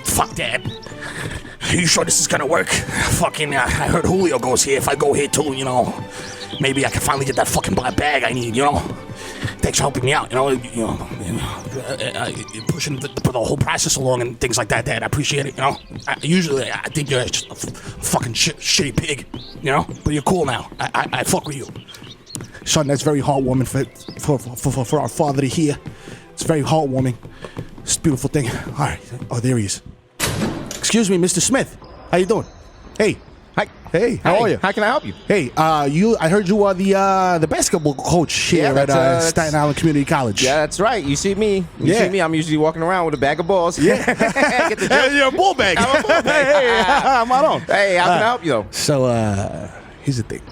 Fuck that. Are you sure this is gonna work? Fucking, I heard Julio goes here. If I go here too, you know, maybe I can finally get that fucking black bag I need, you know? Thanks for helping me out, pushing the whole process along and things like that, Dad. I appreciate it, you know? Usually, I think you're just a fucking shitty pig, you know? But you're cool now. I fuck with you. Son, that's very heartwarming for our father to hear. It's very heartwarming. It's a beautiful thing. All right. Oh, there he is. Excuse me, Mr. Smith. How you doing? Hey. Hi. Hey, how are you? How can I help you? Hey, I heard you are the basketball coach here at Staten Island Community College. Yeah, that's right. You see me. You see me. I'm usually walking around with a bag of balls. Yeah. Get the joke. You're a ball bag. I'm a ball bag. Hey, I'm on. Hey, how can I help you, though? So, here's the thing.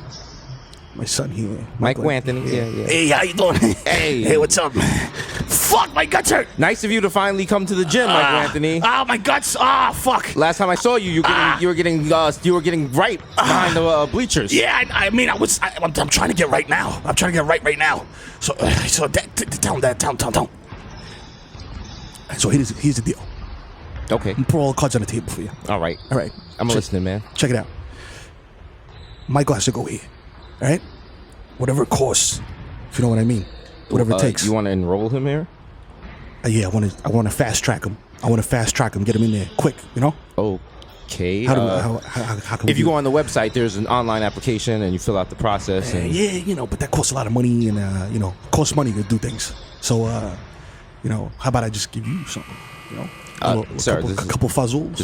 My son here. Michael Anthony. Yeah. Hey, how you doing? Hey, what's up? Fuck, my guts hurt. Nice of you to finally come to the gym, Michael Anthony. My guts. Fuck. Last time I saw you, you were getting right behind the bleachers. Yeah, I mean, I'm trying to get right now. I'm trying to get right now. So tell him. So here's the deal. Okay. I'm put all the cards on the table for you. All right. I'm listening, man. Check it out. Michael has to go here. All right? Whatever it costs, if you know what I mean. Whatever it takes. You want to enroll him here? Yeah, I want to fast track him. Get him in there quick, you know? Okay. How can if you go on the website, there's an online application and you fill out the process. And yeah, but that costs a lot of money and, it costs money to do things. So, how about I just give you something, you know? A couple fuzzles,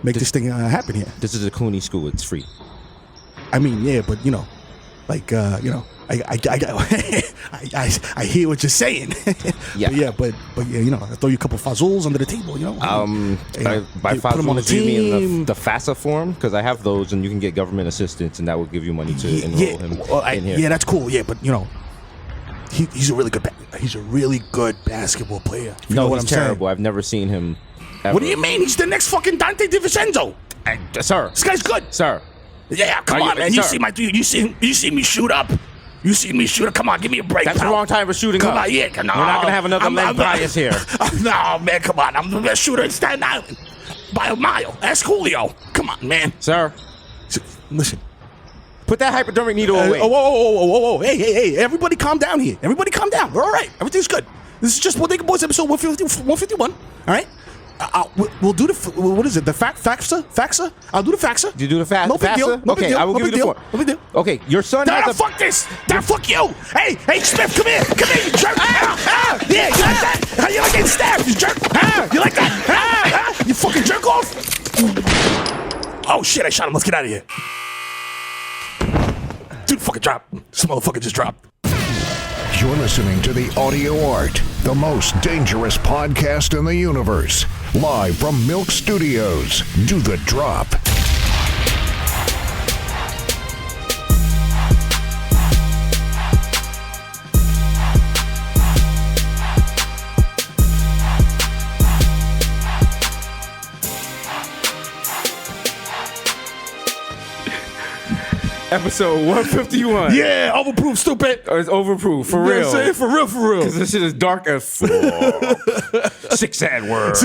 make this thing happen here. This is a Clooney school. It's free. I mean, yeah, but I hear what you're saying. But I throw you a couple fuzzles under the table, you know. By fuzzles, do you mean the FAFSA form? Because I have those, and you can get government assistance, and that will give you money to enroll him in here. Yeah, that's cool. Yeah, but he's a really good basketball player. No, he's terrible. I've never seen him ever. What do you mean? He's the next fucking Dante DiVincenzo. Sir, this guy's good, sir. Yeah, come on, man. You see me shoot up. You see me shoot up. Come on, give me a break. That's the wrong time for shooting up. We're not gonna have another leg bias here. No, man, come on. I'm the best shooter in Staten Island by a mile. Ask Julio. Come on, man. Sir, listen. Put that hypodermic needle away. Whoa. Hey. Everybody calm down here. Everybody calm down. We're all right. Everything's good. This is just Bodega Boys episode 151. All right? We'll do what is it? The faxa? I'll do the faxa. You do the faxa? No big deal. No big deal. I will give you the form. No big deal. Okay, your son has a... fuck this! Fuck you! Hey, Smith, come here, you jerk! Yeah, you like that? How you like getting stabbed, you jerk? You like that? You fucking jerk off! Oh shit, I shot him. Let's get out of here. Dude, fucking drop. This motherfucker just dropped. You're listening to The Audio Art, the most dangerous podcast in the universe. Live from Milk Studios. Do the drop. Episode 151. Yeah, overproof, stupid. It's overproof, for real. For real. Because this shit is dark as fuck. Six-Ad World.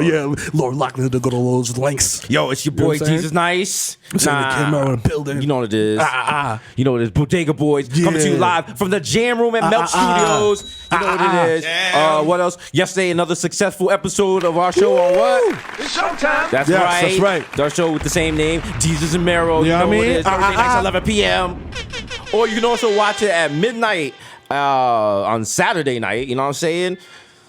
Yeah. Lord Locklear to go to those lengths. Yo, it's your boy, Jesus Nice. I'm saying the camera in the building. You know what it is. You know what it is. Bodega Boys coming to you live from the Jam Room at Milk Studios. You know what it is. What else? Yesterday, another successful episode of our show on what? It's showtime. That's right. Our show with the same name, Desus and Mero. You know what it is. Thursday nights, 11 p.m. Or you can also watch it at midnight on Saturday night. You know what I'm saying?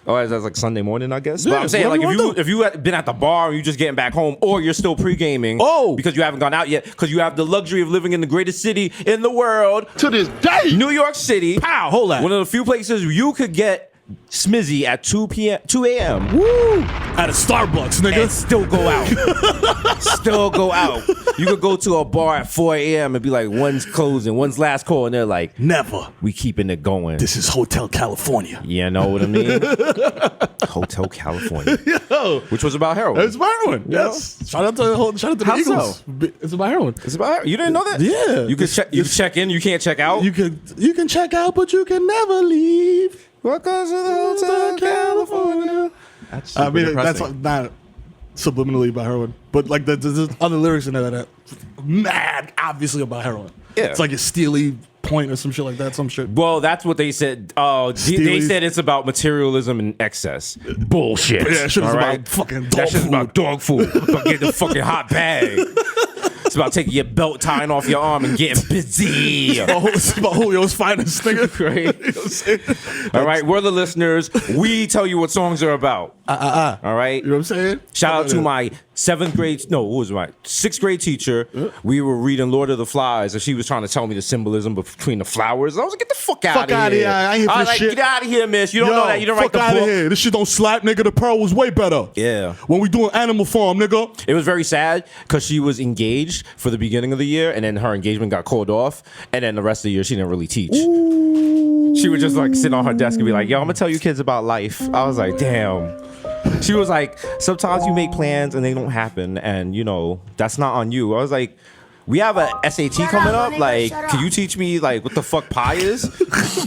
Or that's like Sunday morning, I guess. But I'm saying, like, if you had been at the bar and you're just getting back home, or you're still pre-gaming because you haven't gone out yet, because you have the luxury of living in the greatest city in the world. To this day. New York City. Pow, hold on. One of the few places you could get Smizzy at 2 a.m. Woo! At a Starbucks, nigga. And still go out. Still go out. You could go to a bar at 4 a.m. and be like, one's closing, one's last call, and they're like, never. We keeping it going. This is Hotel California. You know what I mean? Hotel California. Yo. Which was about heroin. It's about heroin. Yes. Shout out to the How Eagles. so? It's about heroin. It's about heroin. You didn't know that? Yeah. You can check in. You can't check out. You can check out, but you can never leave. Welcome to the Hotel California. That's I mean, that's not subliminally about heroin, but like there's other lyrics in there that are mad, obviously about heroin. Yeah. It's like a steely point or some shit like that. Some shit. Well, that's what they said. They said it's about materialism and excess. Bullshit. Yeah, that shit is All about fucking dog That shit's food. about dog food. About getting the fucking hot bag. It's about taking your belt, tying off your arm, and getting busy. It's about Julio's finest, nigga. Right. You know what I'm saying? All right, we're the listeners. We tell you what songs are about. All right. You know what I'm saying? Shout out to my sixth grade teacher. We were reading Lord of the Flies, and she was trying to tell me the symbolism between the flowers. And I was like, get the fuck out of here. I ain't here for this shit. Get out of here, miss. You don't know that. You don't write the fuck book. out of here. This shit don't slap, nigga. The Pearl was way better. Yeah. When we doing Animal Farm, nigga. It was very sad because she was engaged for the beginning of the year, and then her engagement got called off, and then the rest of the year she didn't really teach. Ooh. She would just like sit on her desk and be like, yo, I'm gonna tell you kids about life. I was like, damn. She was like, sometimes you make plans and they don't happen, and you know, that's not on you. I was like, we have a SAT coming up. Like, can you teach me like what the fuck pi is?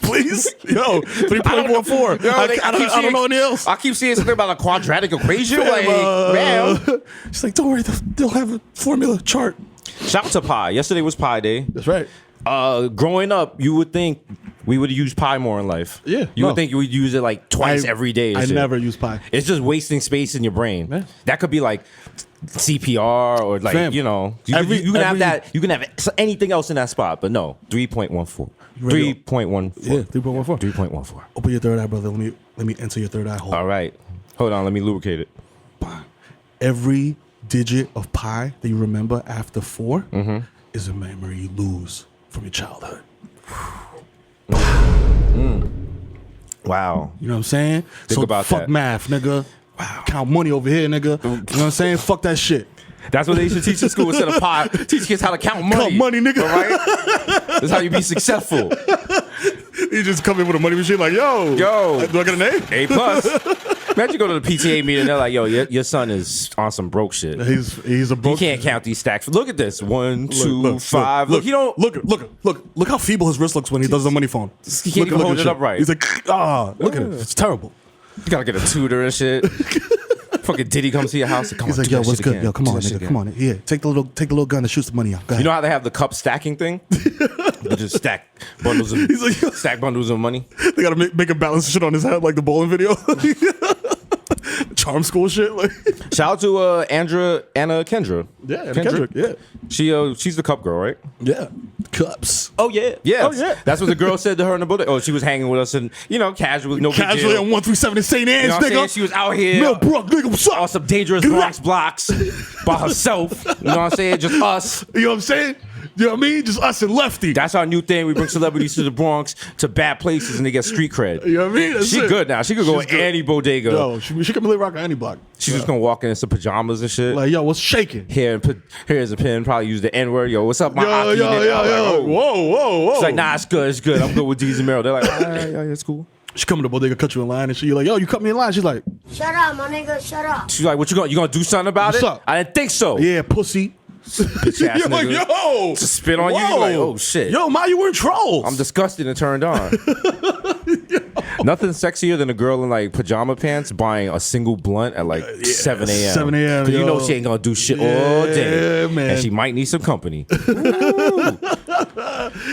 Please? Yo, 3.14. I don't know anything else. I keep seeing something about a quadratic equation. Like, man. She's like, don't worry, they'll have a formula chart. Shout out to pi. Yesterday was Pi Day. That's right. Growing up, you would think we would use pi more in life. Yeah, You would think you would use it like twice every day. I shit. never use pi. It's just wasting space in your brain. Yeah. That could be like CPR or like, Fam, you know, you can have that. You can have anything else in that spot, but no, 3.14. 3.14. Yeah, 3.14. 3.14. Open your third eye, brother. Let me enter your third eye hole. All right. Hold on. Let me lubricate it. Every digit of pi that you remember after 4 is a memory you lose from your childhood. Wow. You know what I'm saying? Think about fuck that. Math, nigga. Wow. Count money over here, nigga. You know what I'm saying? Fuck that shit. That's what they should teach in school instead of pi. Teach kids how to count money. Count money, nigga. All right? That's how you be successful. You just come in with a money machine like, yo, do I get an A? A plus. Imagine you go to the PTA meeting and they're like, yo, your son is on some broke shit. He's a broke. He can't count these stacks. Look at this. 1, 2, 5. Look, he don't. Look how feeble his wrist looks when he does the money phone. He can't even hold it shit. upright. He's like, look at it. It's terrible. You gotta get a tutor and shit. Fucking Diddy comes to your house. Come He's on, like, do yo, that what's shit good? again. Yo, come Do on, that shit nigga. again. Come on. Here, take the little gun that shoots the money out. Go ahead. You know how they have the cup stacking thing? You just stack bundles of stack bundles of money. They gotta make him balance shit on his head like the bowling video. Charm school shit. Like, Shout out to Anna Kendra. yeah, Anna Kendrick. Yeah, she's the cup girl, right? yeah. Cups. Oh yeah, yeah. Oh, yeah. That's what the girl said to her in the book. Oh, she was hanging with us and casually, no big Casually deal. on 137 in St. Anne's, You know what I'm saying? nigga. She was out here Millbrook, nigga, what's on up? some dangerous Bronx blocks by herself. You know what I'm saying? Just us. You know what I'm saying? You know what I mean? Just us and Lefty. That's our new thing. We bring celebrities to the Bronx to bad places and they get street cred. You know what I mean? That's She it. good now. She could go She's to any bodega. Yo, she can really rock on any block. She's just gonna walk in some pajamas and shit. Like, yo, what's shaking? Here's a pen. Probably use the N word. Yo, what's up, my Aki? Yo. I'm like, oh. Whoa. She's like, nah, it's good. I'm good with Desus and Mero. They're like, yeah, it's cool. She come to the bodega, cut you in line, and she like, yo, you cut me in line. She's like, Shut up, my nigga, shut up. She's like, what you gonna do something about What's it? up? I didn't think so. yeah, pussy. Bitch ass You're like, nigga. yo. To spit on you, you're like, oh shit. Yo, Ma, you wearing trolls. I'm disgusted and turned on. Nothing sexier than a girl in like pajama pants buying a single blunt at like 7 a.m. 7 a.m., 'Cause you know yo. she ain't gonna do shit all day. man. And she might need some company.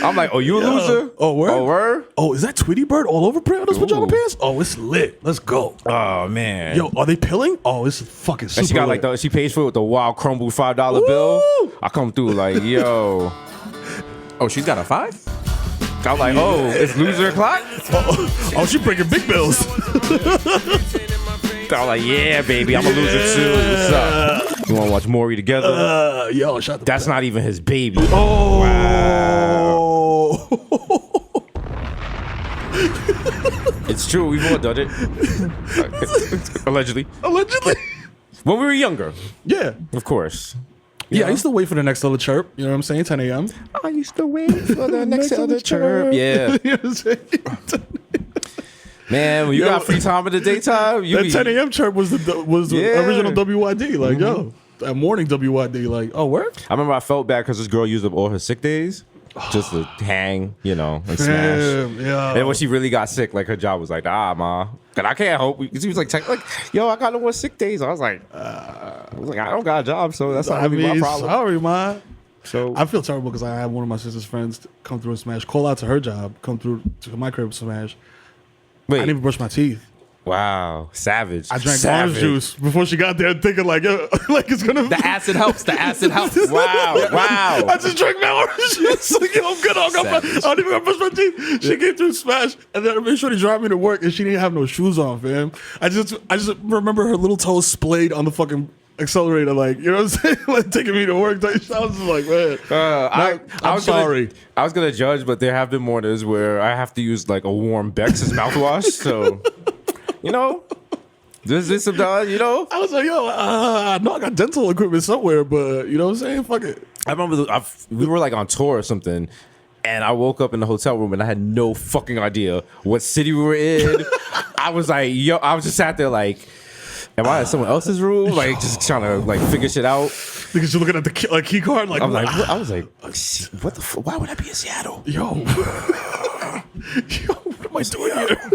I'm like, oh, you a loser? Oh, word? Oh, word? Oh, is that Tweety Bird all over print on those pajama Ooh. pants? Oh, it's lit. Let's go. Oh, man. Yo, are they pilling? Oh, it's fucking super And she got lit. like she pays for it with the wild crumbled $5 bill. I come through like, yo. Oh, she's got a 5? I'm like, oh, it's loser o'clock? Oh, she bringing big bills. I'm like, yeah, baby, I'm a loser too. What's up? You want to watch Maury together? Yo, shut the That's not even his baby. Oh. Wow. It's true. We've all done it. Allegedly. When we were younger. Yeah. Of course. Yeah, I used to wait for the next little chirp. You know what I'm saying? 10 a.m. I used to wait for the next other chirp. Yeah. You know what I'm saying? Man, when you got free time in the daytime, you that 10 a.m. chirp was the original WYD. Like, yo, that morning WYD. Like, oh, where? I remember I felt bad because this girl used up all her sick days just to hang, and smash. Yeah. And when she really got sick, like her job was like, ma. And I can't help. She was like, yo, I got no more sick days. I was like, I don't got a job, so that's not gonna be my problem. Sorry, ma. So I feel terrible because I had one of my sister's friends come through and smash. Call out to her job, come through to my crib and smash. wait, I didn't even brush my teeth. wow, savage. I drank orange juice before she got there, thinking like, yo, like it's gonna. The acid helps. The acid helps. Wow. I just drank my orange juice. Like, yo, I'm good. I don't even brush my teeth. She came through and smashed, and then I made sure to drive me to work, and she didn't have no shoes on, fam. I just remember her little toes splayed on the fucking accelerator, like, you know what I'm saying, like taking me to work. I was just like, man, I'm sorry. I was gonna judge, but there have been mornings where I have to use like a warm Bex as mouthwash. So, there's this some I was like, yo, I know I got dental equipment somewhere, but you know what I'm saying? Fuck it. I remember we were like on tour or something, and I woke up in the hotel room and I had no fucking idea what city we were in. I was like, I was just sat there like, am I in someone else's room? Like, just trying to like figure shit out. Because you're looking at the key card, like, I was like, what the fuck? Why would I be in Seattle? Yo, what am I doing here?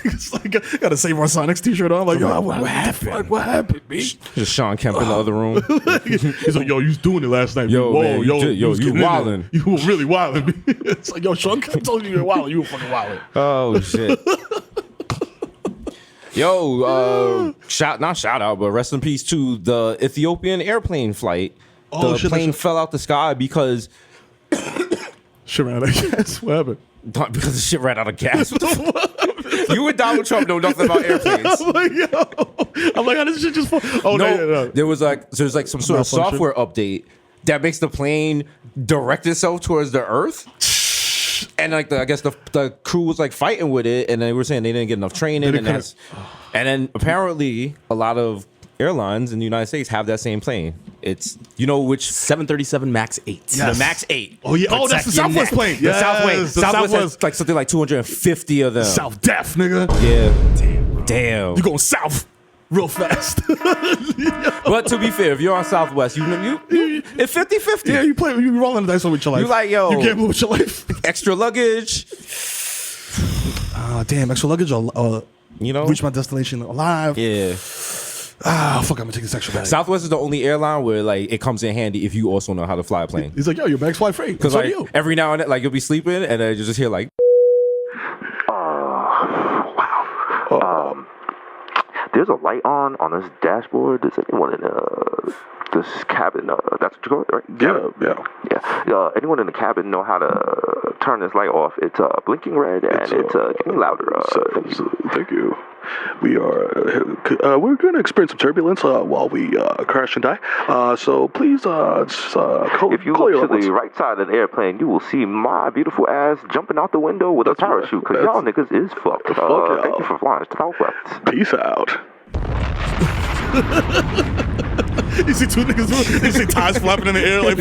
It's like, I gotta save our Sonics t-shirt on. Like, yo, what happened? What happened, B? Just Sean Kemp in the other room. He's like, yo, you was doing it last night. Yo, whoa, man, you wildin'. You were really wildin'. It's like, yo, Sean Kemp told you were wildin'. You were fucking wildin'. Oh, shit. Yo, not shout out, but rest in peace to the Ethiopian airplane flight. The plane fell out the sky because shit ran out of gas. What happened? Because the shit ran out of gas. What the fuck? You and Donald Trump know nothing about airplanes. I'm like, how this shit just fall? Oh, no. There was there's some sort of software update that makes the plane direct itself towards the Earth. And I guess the crew was like fighting with it, and they were saying they didn't get enough training, and then apparently a lot of airlines in the United States have that same plane. It's which 737 MAX 8. Yes. The MAX 8. Oh yeah. Oh, that's the Southwest plane. The Southwest has like something like 250 of them. South Def, nigga. Yeah. Damn. You going south real fast. But to be fair, if you're on Southwest, you it's 50-50. Yeah, you rolling the dice with your life. You like, yo, you gamble with your life. Extra luggage. Damn, extra luggage or reach my destination alive. Yeah. Fuck, I'm gonna take this extra bag. Southwest is the only airline where like it comes in handy if you also know how to fly a plane. He's like, yo, your bag's fly free. Because like every now and then, like you'll be sleeping and then you just hear like, wow. There's a light on this dashboard. Does anyone in this cabin? That's what you call it, right? Yeah. Anyone in the cabin know how to turn this light off? It's blinking red and it's getting louder. Thank you. We're going to experience some turbulence while we crash and die. So please, if you look to the right side of the airplane, you will see my beautiful ass jumping out the window with a parachute. Because y'all niggas is fucked. Thank you for flying to Southwest. Peace out. You see two niggas, you see tires flapping in the air like.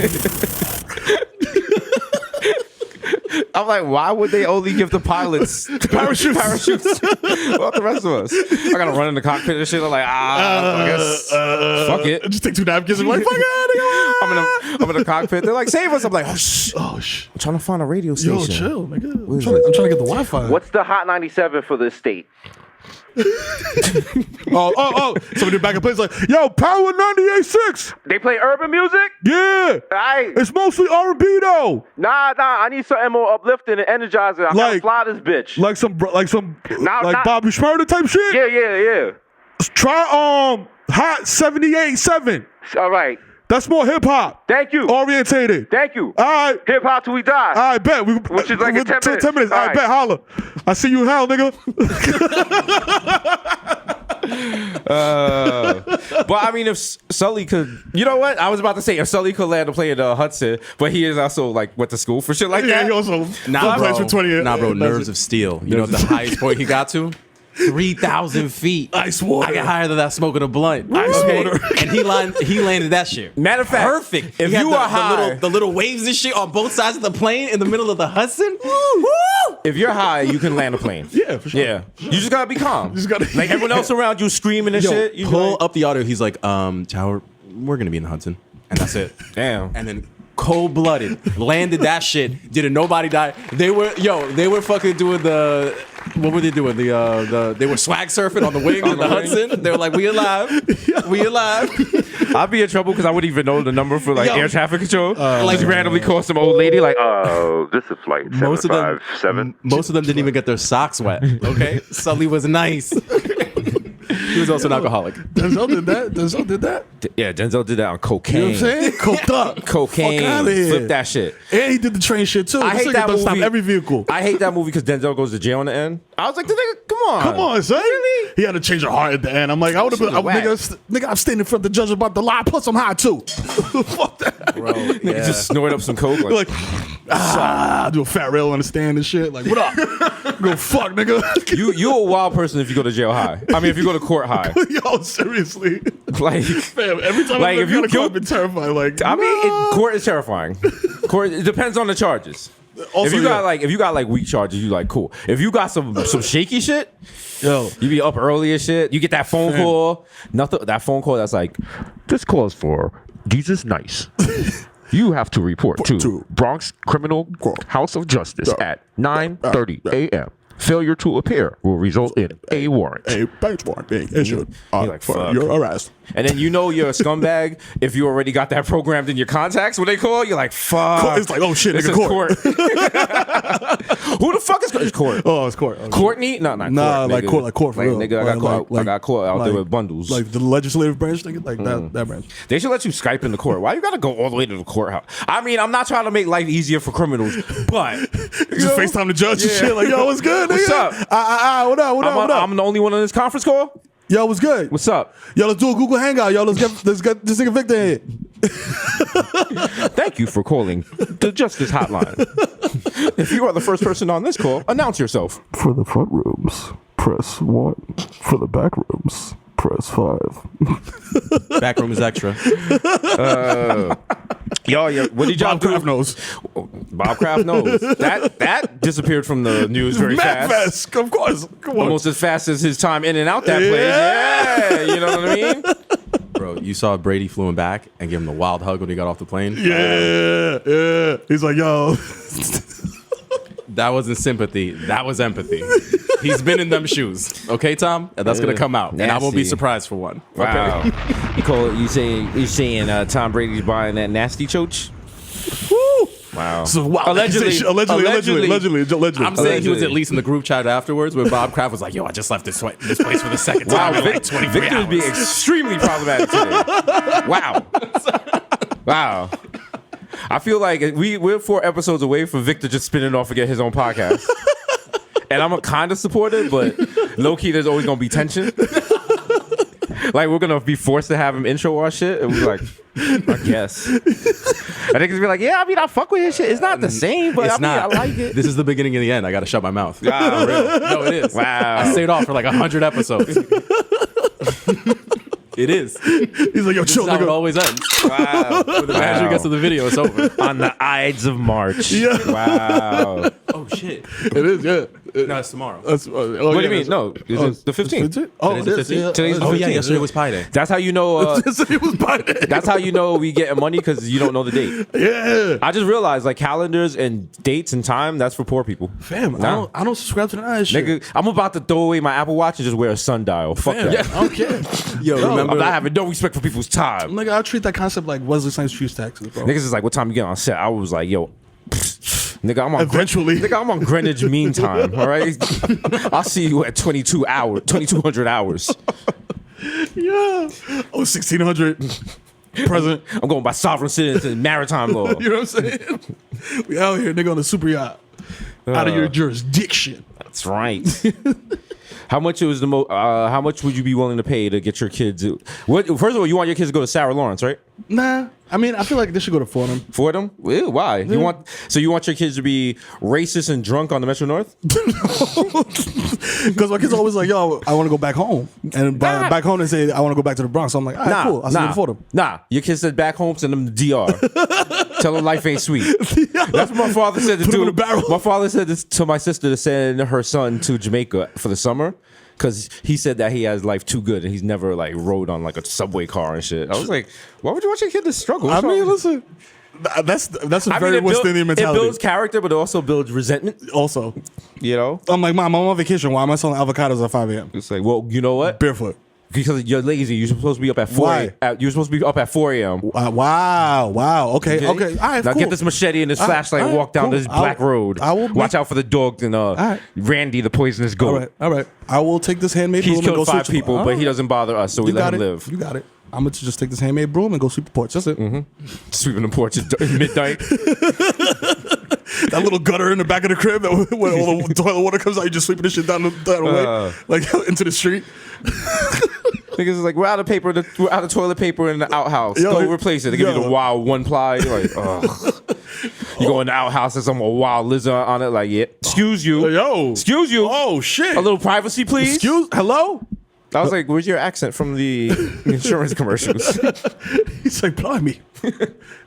I'm like, why would they only give the pilots parachutes? What the rest of us? I gotta run in the cockpit and shit. I'm like, I guess fuck it. Just take two napkins and like, fuck it. I'm in the cockpit. They're like, save us. I'm like, shh. Oh shh. I'm trying to find a radio station. Yo, chill, nigga. I'm trying to get the Wi-Fi. What's the Hot 97 for this state? Oh! Somebody back in place like, yo, Power 98.6. They play urban music? Yeah. Aight. It's mostly R&B though. Nah. I need something more uplifting and energizing. I gotta fly this bitch. Like some Bobby Schmurda type shit. Yeah. Try Hot 78.7. All right. That's more hip hop. Thank you. Orientated. Thank you. All right. Hip hop till we die. All right, bet. Which is like 10 minutes. 10 minutes. All right, bet. Holla. I see you in hell, nigga. But I mean, if Sully could, you know what? I was about to say if Sully could land a plane in Hudson, but he is also like went to school for shit like that. He also Nah, for 20 years. Nah, bro. Nerves of steel. You know what the highest point he got to? 3,000 feet. Ice water. I get higher than that smoking a blunt. Ice water. And he landed that shit. Matter of fact, Perfect. if He had you are high, the little waves and shit on both sides of the plane in the middle of the Hudson. Woo! if you're high, you can land a plane. Yeah, for sure. Yeah, you just gotta be calm. Just gotta- like everyone else around you screaming and shit. You Pull like, up the audio. He's like, Tower, we're gonna be in the Hudson, and that's it. Damn. And then cold-blooded landed that shit. Didn't nobody die? They were fucking doing the. What were they doing? They were swag surfing on the wing in the Hudson. They were like, we alive. We alive. I'd be in trouble because I wouldn't even know the number for like Yo. air traffic control. Like- Just randomly call some old lady like, This is flight Most of them- 757. Most of them didn't even get their socks wet. Okay, Sully was nice. He was also an alcoholic. Denzel did that. yeah, Denzel did that on cocaine. You know what I'm saying? Coked up. Cocaine. Fuck outta here. Flip that shit. And he did the train shit too. I This hate nigga that done stopped movie. every vehicle. I hate that movie because Denzel goes to jail in the end. I was like, the nigga, come on. Come on, son. Really? He had to change her heart at the end. I'm like, I would have been, Whack. nigga, I'm standing in front of the judge about the lie. Plus, I'm high too. Fuck that. Bro, Nigga just snort up some coke. Like, Like, do a fat rail on the stand and shit. Like, what up? Go fuck, nigga. you're a wild person if you go to jail high. I mean, if you go to court high. Yo, seriously. Like, Fam, every time Like, I've if you been kill- I've been terrified. Like, I mean, court is terrifying. Court, it depends on the charges. Also, if you yeah. got like weak charges, you like cool. If you got some shaky shit, yo, you be up early and shit. You get that phone call. Nothing. That phone call that's like, this call is for Jesus Nice. You have to report to Bronx Criminal House of Justice at 9:30 a.m. Failure to appear will result in a warrant. a bench warrant being issued like, for fuck. your arrest. And then you know you're a scumbag if you already got that programmed in your contacts when they call. You're like, fuck. It's like, oh shit, This nigga, is court. Who the fuck is it's court? Oh, it's court. Okay. Courtney? No, not Nah, court. like court for real. Nigga, I got caught. I got caught out there like- with bundles. Like the legislative branch, nigga, like that branch. They should let you Skype in the court. Why you gotta go all the way to the courthouse? I mean, I'm not trying to make life easier for criminals, but Just FaceTime the judge and shit. Like, yo, what's good, nigga? What's up? What up? What up? I'm the only one on this conference call. Yo, what's good? What's up? Yo, let's do a Google Hangout. Yo, let's get this nigga Victor in here. Thank you for calling the Justice Hotline. If you are the first person on this call, announce yourself. For the front rooms, press 1. For the back rooms, press 5. back room is extra. Yo, what did y'all Bob do? Kraft knows. Bob Kraft knows. That disappeared from the news very Mad fast. fast. Of course. Come on. Almost as fast as his time in and out that place. Yeah, you know what I mean? Bro, you saw Brady flew him back and gave him the wild hug when he got off the plane? Yeah. He's like, yo. That wasn't sympathy. That was empathy. He's been in them shoes. Okay, Tom? And that's going to come out. And I won't be Nasty. surprised for one. Wow. You saying Tom Brady's buying that nasty choach? Woo. Wow. So, wow. Allegedly. Allegedly. I'm saying he was Allegedly. at least in the group chat afterwards where Bob Kraft was like, yo, I just left this place for the second time in like 23 Victor is hours. being extremely problematic today. Wow. I feel like we're 4 episodes away from Victor just spinning off and get his own podcast. And I'm kind of supportive, but low-key there's always going to be tension. Like, we're going to be forced to have him intro our shit. And we're like, I guess. And they can be like, yeah, I mean, I fuck with his shit. It's not the same, but It's I mean, not. I like it. This is the beginning and the end. I got to shut my mouth. Wow, really? No, it is. Wow. I stayed off for like 100 episodes. It is. He's like, yo, This chill, is how it nigga. always ends. Wow. When the manager gets to the video, it's over. On the Ides of March. Yeah. Wow. Oh, shit. It is, yeah. No, it's tomorrow. That's, What do you mean? No, it's the 15th. Oh, Today's it the is. 15th? Yeah. Today's the Oh, yeah, 15th. yesterday was Pi Day. That's how you know. It was by then. That's how you know we getting money because you don't know the date. Yeah. I just realized like calendars and dates and time that's for poor people. Fam, Nah. I don't subscribe to that shit. Nigga, I'm about to throw away my Apple Watch and just wear a sundial. Fuck Fam, that. I don't care. Yo, remember? I'm not having no respect for people's time. Nigga, I treat that concept like Wesley Snipes treats taxes, bro. Niggas is like, what time you get on set? I was like, yo, nigga, I'm on Eventually. Nigga, I'm on Greenwich Mean Time. All right, I'll see you at 2200 hours. Yeah. Oh, 1600. Present. I'm going by sovereign citizen maritime law. You know what I'm saying? We out here, nigga, on the super yacht. Out of your jurisdiction. That's right. How much was the how much would you be willing to pay to get your kids? First of all, you want your kids to go to Sarah Lawrence, right? Nah, I mean, I feel like they should go to Fordham. Fordham? Ew, why? Yeah. You want your kids to be racist and drunk on the Metro North? Because my kids are always like, yo, I want to go back home. And back home they say, I want to go back to the Bronx. So I'm like, all right, cool. I'll see you in Fordham. Nah, your kids said back home, send them to DR. Tell them life ain't sweet. That's what my father said to Put do. him in a barrel. My father said this to my sister to send her son to Jamaica for the summer. Because he said that he has life too good and he's never like rode on like a subway car and shit. I was like, why would you want your kid to struggle? I mean, listen, that's a very West Indian mentality. It builds character, but it also builds resentment. Also, you know, I'm like, Mom, I'm on vacation. Why am I selling avocados at 5 a.m.? It's like, well, you know what? Barefoot. Because you're lazy. You're supposed to be up at 4 Why? You're supposed to be up at 4 a.m. Wow. Okay. All right, now cool. get this machete and this flashlight and walk down this black road. Watch out for the dog and Randy, the poisonous goat. All right. I will take this handmade broom He's and go killed 5 sweep people, but he doesn't bother us, so we let him live. You got it. I'm going to just take this handmade broom and go sweep the porch. That's it. Sweeping the porch at midnight. That little gutter in the back of the crib when all the toilet water comes out, you just sweeping this shit down the way, like into the street. Niggas is like, we're out of paper. We're out of toilet paper in the outhouse. Go replace it. They give you the wild one ply. You're like, ugh. You go in the outhouse, there's some wild lizard on it. Like, yeah. Excuse you. Excuse you. Oh, shit. A little privacy, please. Hello? I was like, where's your accent from the insurance commercials? He's like, blimey.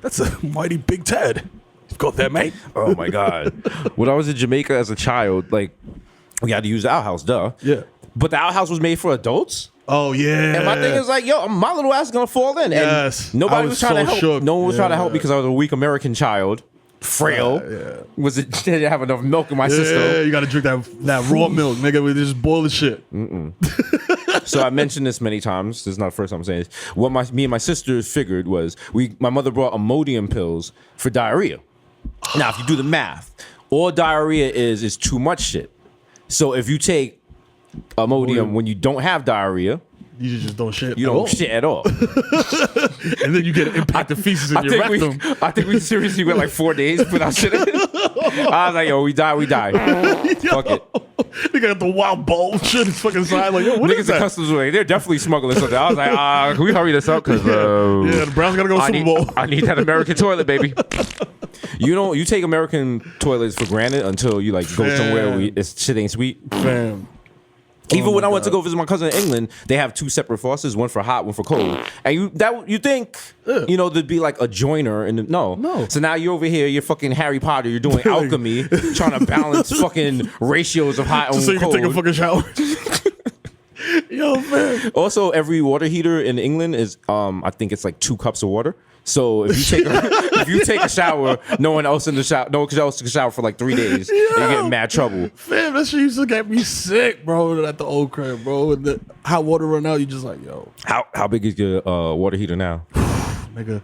That's a mighty big Ted. You've got that, mate. Oh, my God. When I was in Jamaica as a child, like, we had to use the outhouse, duh. Yeah. But the outhouse was made for adults. Oh, yeah. And my thing is like, yo, my little ass is going to fall in. Yes. And nobody was trying to help. Shook. No one was trying to help because I was a weak American child. Frail. Didn't have enough milk in my system. Yeah, you got to drink that raw milk, nigga. We just boil the shit. So I mentioned this many times. This is not the first time I'm saying this. What me and my sisters figured was my mother brought Imodium pills for diarrhea. Now, if you do the math, all diarrhea is too much shit. So if you take Imodium when you don't have diarrhea, you just don't shit. You don't shit at all. And then you get an impacted feces in your rectum. I think we seriously went like 4 days without shitting. I was like, yo, we die. Fuck it. They got the wild bowl shit. It's fucking side. Like, yo, what niggas is that? at customs were like, they're definitely smuggling something. I was like, can we hurry this up? Because the Browns gotta go to Super Bowl. I need that American toilet, baby. You take American toilets for granted until you like go somewhere where shit ain't sweet. Fam. Even when I went to go visit my cousin in England, they have 2 separate faucets, one for hot, one for cold. And you think, there'd be like a joiner in the no. So now you're over here, you're fucking Harry Potter, you're doing alchemy, trying to balance fucking ratios of hot and so you cold. can take a fucking shower. Yo, man. Also, every water heater in England is, I think it's like 2 cups of water. So if you take a shower, no one else can shower for like 3 days. You get in mad trouble. Fam, that shit used to get me sick, bro. At the old crib, bro. And the hot water run out, you just like, yo. How big is your water heater now? Nigga,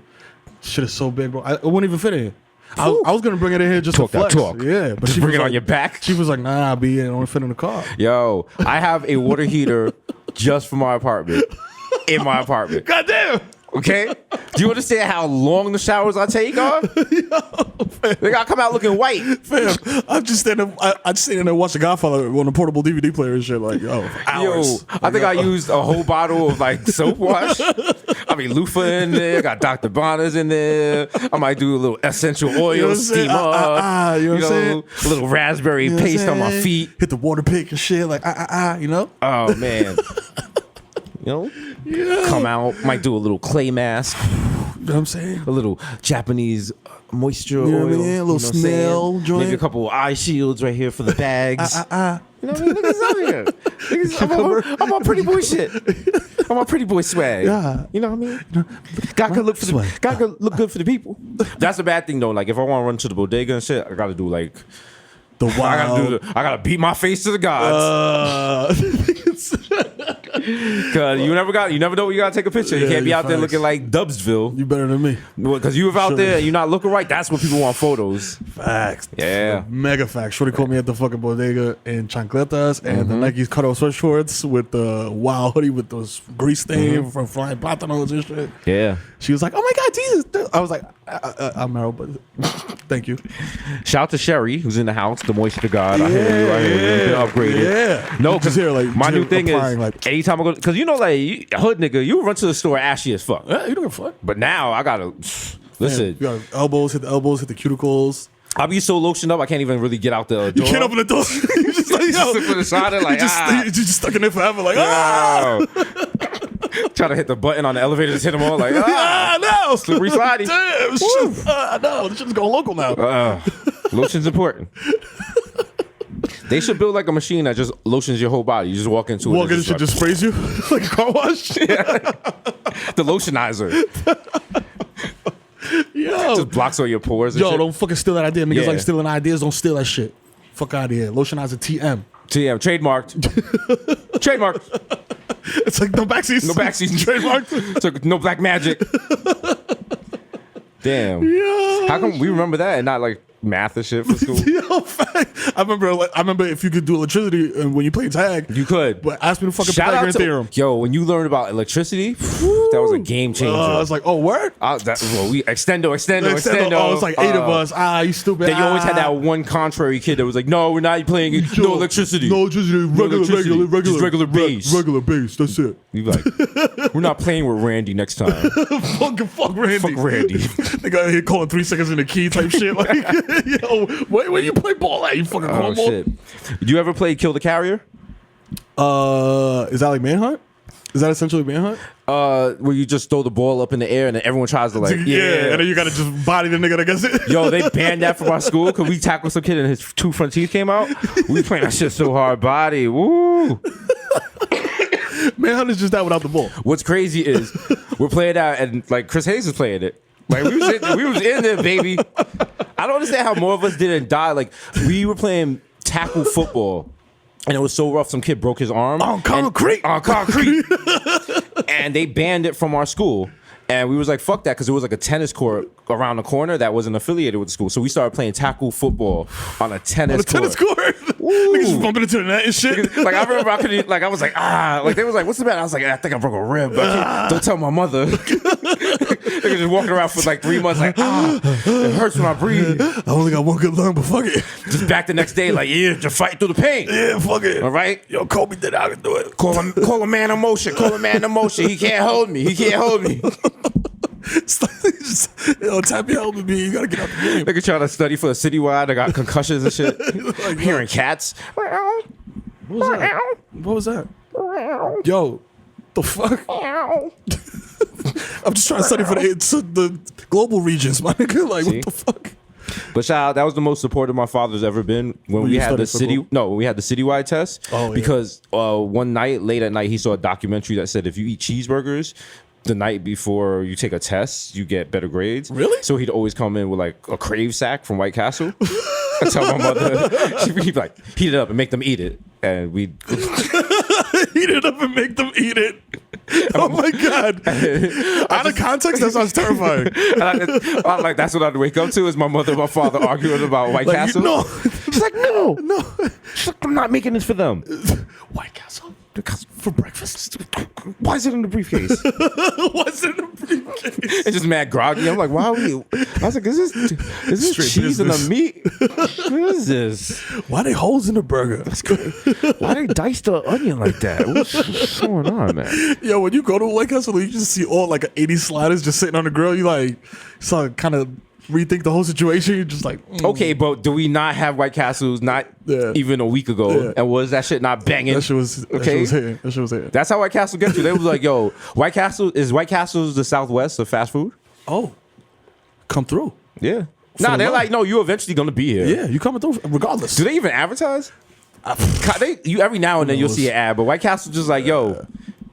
shit is so big, bro. It wouldn't even fit in here. I was gonna bring it in here just to flex. Yeah, but just bring it on your back. She was like, nah, it only fit in the car. Yo, I have a water heater just for my apartment. In my apartment. Goddamn. Okay? Do you understand how long the showers I take are? They gotta come out looking white. Fam, I just stand there and watch The Godfather on a portable DVD player and shit. Like, yo, hours. I think I used a whole bottle of like soap wash. I mean, loofah in there. Got Dr. Bonner's in there. I might do a little essential oil, steam up. You know what I'm saying? A little raspberry paste on my feet. Hit the water pick and shit. Like, you know? Oh, man. Come out, might do a little clay mask. You know what I'm saying? A little Japanese moisture oil. What I mean? A little snail joint. Maybe a couple of eye shields right here for the bags. You know what I mean? Niggas out here. I'm on pretty boy shit. I'm on pretty boy swag. Yeah. You know what I mean? God could look good for the people. That's a bad thing though. Like if I want to run to the bodega and shit, I gotta do like the wild. I gotta beat my face to the gods. Cause you never know when you gotta take a picture. You can't be out there looking like Dubsville. You better than me. Because you were out there and you're not looking right. That's what people want photos. Facts. Yeah. Mega facts. Shorty called me at the fucking bodega in chancletas and the Nike's cutoff sweat shorts with the wild hoodie with those grease stain from flying platanos and shit. Yeah. She was like, "Oh my God, Jesus!" I was like, "I'm Mero, but thank you." Shout out to Sherry, who's in the house, the moisture god. I hear you. You've been upgraded. Yeah. No, because here, like, my new thing is like, anytime I go, because you know, like a hood nigga, you run to the store ashy as fuck. Yeah, you don't give a fuck. But now I gotta listen. You got elbows, hit the cuticles. I'll be so lotioned up, I can't even really get out the door. You can't open the door. You just like, yo. Sit for the side and like, you just stuck in there forever, like, Try to hit the button on the elevator, just hit them all like, no. Slippery slidey. Damn, shit. No, this shit's going local now. Lotion's important. They should build like a machine that just lotions your whole body. You just walk into it. Walk in and shit just sprays you like a car wash. Yeah. The lotionizer. Yo. Just blocks all your pores and Yo, shit. don't fucking steal that idea. Niggas Yeah. like stealing ideas. Don't steal that shit. Fuck out of here. Lotionizer TM. TM, trademarked. Trademarked. It's like no backseats. No backseats. Trademarked. It's like no black magic. Damn. Yo. How come we remember that and not like math and shit for school? Yo, fact. I remember if you could do electricity and when you play tag, You could. but ask me to fucking Shout out Pythagorean to theorem. yo, when you learned about electricity, that was a game changer. I was like, oh, word? We extendo. Oh, it's like 8 of us. You stupid. Then you always had that one contrary kid that was like, no, we're not playing it. No electricity. No electricity. Regular. Just regular bass. Regular bass. That's it. You like, we're not playing with Randy next time. Fuck Randy. Fuck Randy. They got here calling 3 seconds in the key type shit. Like, yo, where you play ball at? You fucking Oh cornball? shit. You ever play Kill the Carrier? Is that like Manhunt? Is that essentially Manhunt? Where you just throw the ball up in the air and then everyone tries to like, and then you gotta just body the nigga that gets it. Yo, they banned that from our school because we tackled some kid and his 2 front teeth came out. We playing that shit so hard, body. Woo. Manhunt is just that without the ball. What's crazy is we're playing that and like Chris Hayes was playing it. Like we was in there, baby. I don't understand how more of us didn't die. Like we were playing tackle football. And it was so rough, some kid broke his arm. On concrete. And they banned it from our school. And we was like, fuck that, because it was like a tennis court around the corner that wasn't affiliated with the school. So we started playing tackle football on a tennis court. Niggas just bumping into the net and shit. Like I remember I couldn't, like I was like, like they was like, what's the matter? I was like, I think I broke a rib. But don't tell my mother. Niggas just walking around for like 3 months like, it hurts when I breathe. I only got one good lung, but fuck it. Just back the next day like, yeah, just fight through the pain. Yeah, fuck it. All right? Yo, Kobe did I can do it. Call a man of motion. Call a man of motion. He can't hold me. Yo, tap your helmet, me. You gotta get out the game. Nigga trying to study for a citywide. I got concussions and shit. Like, hearing cats. What was that? Yo, the fuck? I'm just trying to study for the global regions, my nigga. Like, See? what the fuck? But shout out, that was the most supportive my father's ever been when we had the citywide test. Oh, yeah. Because one night, late at night, he saw a documentary that said if you eat cheeseburgers the night before you take a test, you get better grades. Really? So he'd always come in with like a crave sack from White Castle. I tell my mother, she'd like heat it up and make them eat it, and we'd heat it up and make them eat it. Oh my god! Out of context, that sounds terrifying. I'm like, that's what I'd wake up to is my mother and my father arguing about White Castle. No, she's like, no. She's like, I'm not making this for them. White Castle for breakfast. Why is it in the briefcase? What's in the briefcase? It's just mad groggy. I'm like, why are we? I was like, is this Straight cheese business. in the meat? What is this? Why are they holes in the burger? That's good. Why they dice the onion like that? What's going on, man? Yo, when you go to White Castle, you just see all like 80 sliders just sitting on the grill. You like, so kind of rethink the whole situation. You're just like, Okay, but do we not have White Castles not even a week ago? Yeah. And was that shit not banging? That shit was hitting. That shit was hitting. That's how White Castle gets you. They was like, yo, White Castle the Southwest of fast food? Oh, come through. Yeah. Nah, they're love. like, no, you're eventually gonna be here. Yeah, you coming through regardless. Do they even advertise? You every now and then you'll see an ad, but White Castle just like, yo,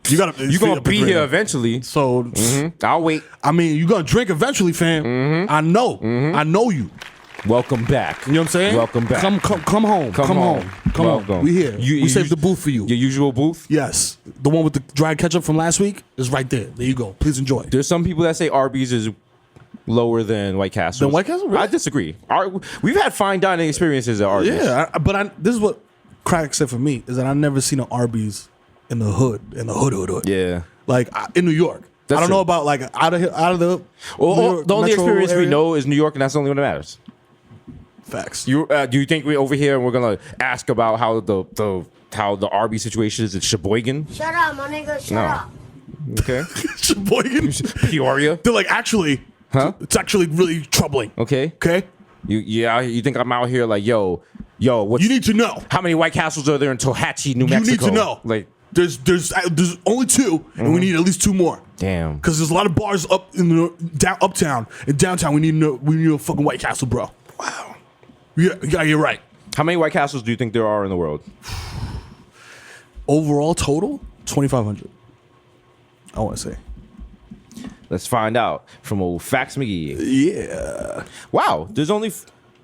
you gonna be here eventually. So I'll wait. I mean, you gonna drink eventually, fam. I know. I know you. Welcome back. You know what I'm saying? Welcome back. Come home. Come home. Welcome. We here. We saved the booth for you. Your usual booth. Yes. the one with the dried ketchup from last week is right there. There you go. Please enjoy. There's some people that say Arby's is lower than White Castle. Than White Castle? Really? I disagree. We've had fine dining experiences at Arby's. Yeah, but this is what Crack said for me, is that I've never seen an Arby's in the hood. Yeah. Like in New York. That's I don't true. know about like out of the Well, New York the only metro experience we area. know is New York, and that's the only one that matters. Facts. Do you think we're over here and we're gonna ask about how the Arby's situation is in Sheboygan? Shut up, my nigga. Shut No. up. Okay. Sheboygan. Peoria. They're like, actually, it's actually really troubling. Okay. Okay? You think I'm out here like, yo, what's, You need to know. how many White Castles are there in Tohatchee, New You Mexico? need to know. Like, there's only 2, and we need at least 2 more. damn. Because there's a lot of bars up in the uptown and downtown. We need a fucking White Castle, bro. Wow. Yeah, you're right. How many White Castles do you think there are in the world? Overall total, 2,500. I want to say. Let's find out from old Fax McGee. Yeah. Wow, there's only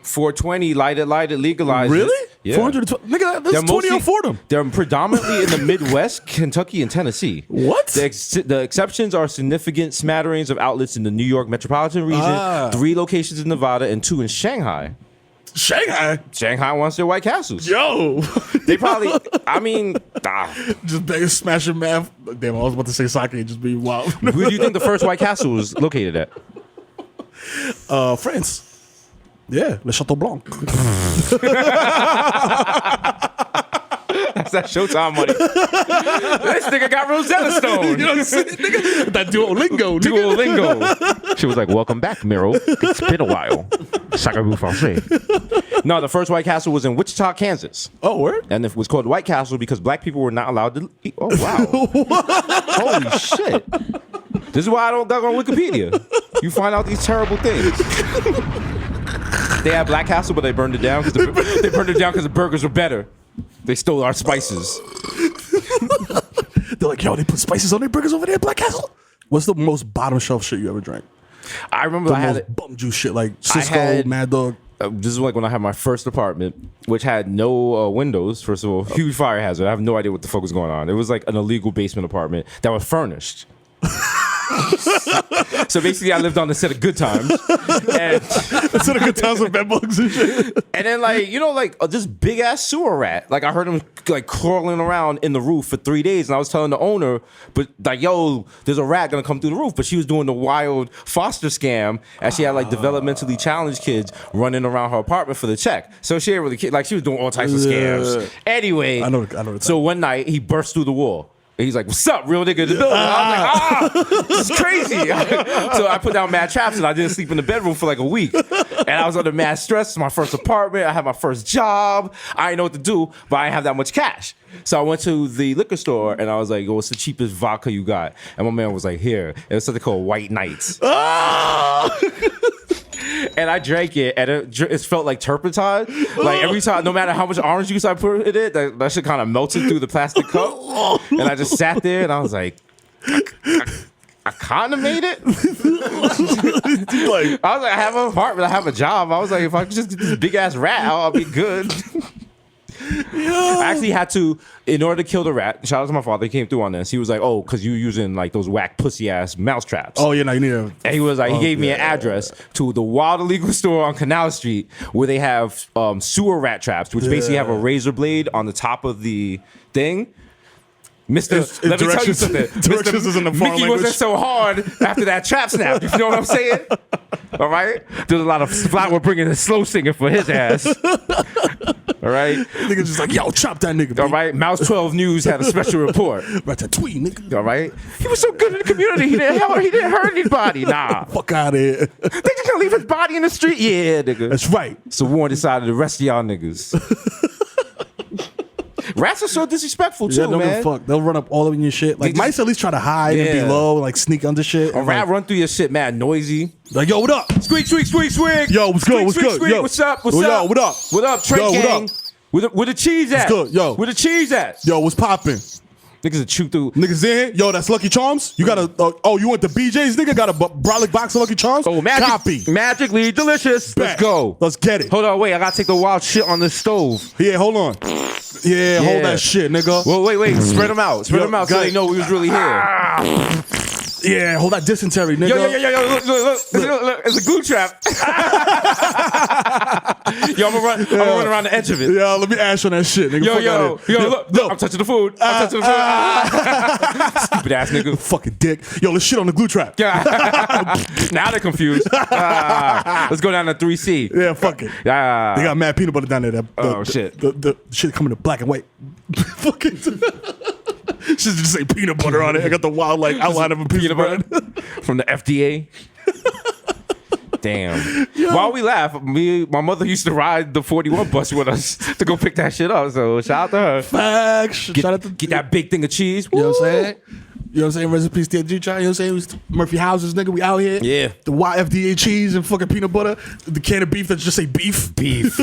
420 lighted, legalized. Really? Yeah. 420. Nigga, that's 20 on Fordham. They're predominantly in the Midwest, Kentucky, and Tennessee. What? The exceptions are significant smatterings of outlets in the New York metropolitan region, 3 locations in Nevada, and 2 in Shanghai. Shanghai? Shanghai wants their White Castles. Yo. They probably, Just begging, smashing math. Damn, I was about to say sake, just be wild. where do you think the first White Castle was located at? France. Yeah, Le Chateau Blanc. That's that Showtime money. This nigga got Rosetta Stone. You know what I'm saying? Nigga, that Duolingo. Nigga. Duolingo. She was like, welcome back, Mero. It's been a while. Sacre-vous français. No, the first White Castle was in Wichita, Kansas. Oh, word? And it was called White Castle because black people were not allowed to eat. Oh, wow. Holy shit. This is why I don't go on Wikipedia. You find out these terrible things. They had Black Castle, but they burned it down because the burgers were better. They stole our spices. They're like, yo, they put spices on their burgers over there at Black Castle? What's the most bottom shelf shit you ever drank? I remember The I had most it. bum juice shit, like Cisco, had- Mad Dog. This is like when I had my first apartment, which had no windows. First of all, huge fire hazard. I have no idea what the fuck was going on. It was like an illegal basement apartment that was furnished. So basically, I lived on the set of Good Times, and Instead of good times with bed bugs and shit. and then this big ass sewer rat. Like I heard him like crawling around in the roof for 3 days, and I was telling the owner, but like, yo, there's a rat gonna come through the roof. But she was doing the wild foster scam, and she had like developmentally challenged kids running around her apartment for the check. So she didn't really like she was doing all types of scams. Anyway, I know the So one night he burst through the wall. And he's like, what's up, real nigga in the building? I was like, this is crazy. So I put down mad traps and I didn't sleep in the bedroom for like a week. And I was under mad stress. It's my first apartment. I had my first job. I didn't know what to do, but I didn't have that much cash. So I went to the liquor store and I was like, what's the cheapest vodka you got? And my man was like, here. It was something called White Knights. And I drank it, and it felt like turpentine. Like every time, no matter how much orange juice I put in it, that shit kind of melted through the plastic cup. And I just sat there, and I was like, I kind of made it. I was like, I have an apartment, I have a job. I was like, if I could just get this big ass rat out, I'll be good. I actually had to, in order to kill the rat, shout out to my father, he came through on this. He was like, oh, because you using like those whack pussy ass mouse traps. Oh, yeah, no, you need a... And he was like, he gave me an address to the wild illegal store on Canal Street where they have sewer rat traps, which basically have a razor blade on the top of the thing. Let me tell you something. Directions is in the foreign Mickey language. wasn't so hard after that trap snap. You know what I'm saying? All right? There's a lot of flour bringing the slow singer for his ass. All right? Niggas just like, yo, chop that nigga, All right? Mouse 12 News had a special report. Ratatouille, nigga. All right? He was so good in the community. He didn't hurt anybody. Nah. Fuck out of here. They just gonna leave his body in the street? Yeah, nigga. That's right. So Warren decided to arrest y'all niggas. Rats are so disrespectful too, Yeah, don't give man. a fuck. They'll run up all over your shit. Like, just- mice at least try to hide and be Yeah. low, like sneak under shit. A And, rat like, run through your shit, mad noisy. like, yo, what up? Squeak, squeak, squeak, squeak. Yo, what's good? Squeak, What's squeak, good? squeak. Yo. What's up? What's Yo, up? what up? What up, Trey Yo, what gang? up? Where the cheese at? good? Yo. Where the cheese at? Yo, what's poppin'? Niggas will chew through. Niggas in here? Yo, that's Lucky Charms? You got a, you went to BJ's, nigga? Got a brolic box of Lucky Charms? Oh, magic, Copy. magically delicious. Bet. Let's go. Let's get it. Hold on, wait. I gotta take the wild shit on the stove. Yeah, hold on. Yeah, hold that shit, nigga. Well, wait. Spread them out. Spread them out so guys. they know we was really here. Yeah, hold that dysentery, nigga. Yo, look. It's a glue trap. Yo, I'm gonna run around the edge of it. Yo, let me ash on that shit, nigga. Yo, look, I'm touching the food. Stupid ass nigga. Fucking dick. Yo, let's shit on the glue trap. Now they're confused. Let's go down to 3C. Yeah, fuck it. They got mad peanut butter down there. Shit. The shit coming in black and white. Fucking. Should just say peanut butter on it. I got the wild like outline of a peanut butter from the FDA. Damn. While we laugh, my mother used to ride the 41 bus with us to go pick that shit up. So shout out to her. Facts. Shout out to get that big thing of cheese. You know what I'm saying? You know what I'm saying? Recipes TNG try. You know what I'm saying? Murphy Houses, nigga. We out here. Yeah. The YFDA cheese and fucking peanut butter. The can of beef that just say beef. Beef.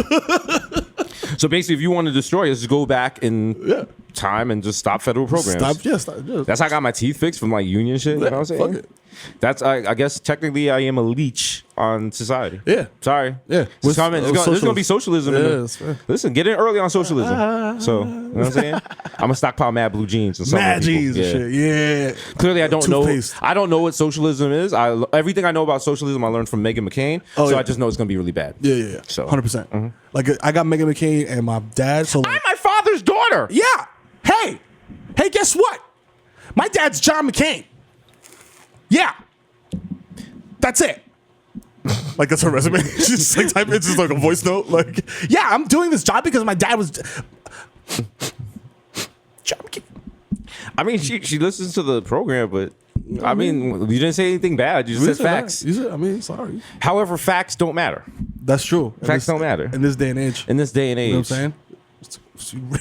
So basically, if you want to destroy us, just go back in time and just stop federal programs. Stop. That's how I got my teeth fixed from like union shit. You know what I'm saying? Fuck it. That's I guess technically I am a leech on society. Yeah. Sorry. Yeah. It's coming. There's gonna be socialism. Yeah, listen, get in early on socialism. So you know what I'm saying? I'm gonna stockpile mad blue jeans and mad jeans and shit. Yeah. Clearly, I don't Toothpaste. know. I don't know what socialism is. Everything I know about socialism I learned from Meghan McCain. I just know it's gonna be really bad. Yeah. So 100%. Like I got Meghan McCain and my dad. So like, I'm my father's daughter. Yeah. Hey, guess what? My dad's John McCain. Yeah. That's it. Like that's her resume. She's just like type. It's just like a voice note. Like, yeah, I'm doing this job because my dad was John McCain. I mean, she listens to the program, but I mean, you didn't say anything bad. You just said facts. Sorry. However, facts don't matter. That's true. Facts don't matter in this day and age. In this day and age, you know what I'm saying?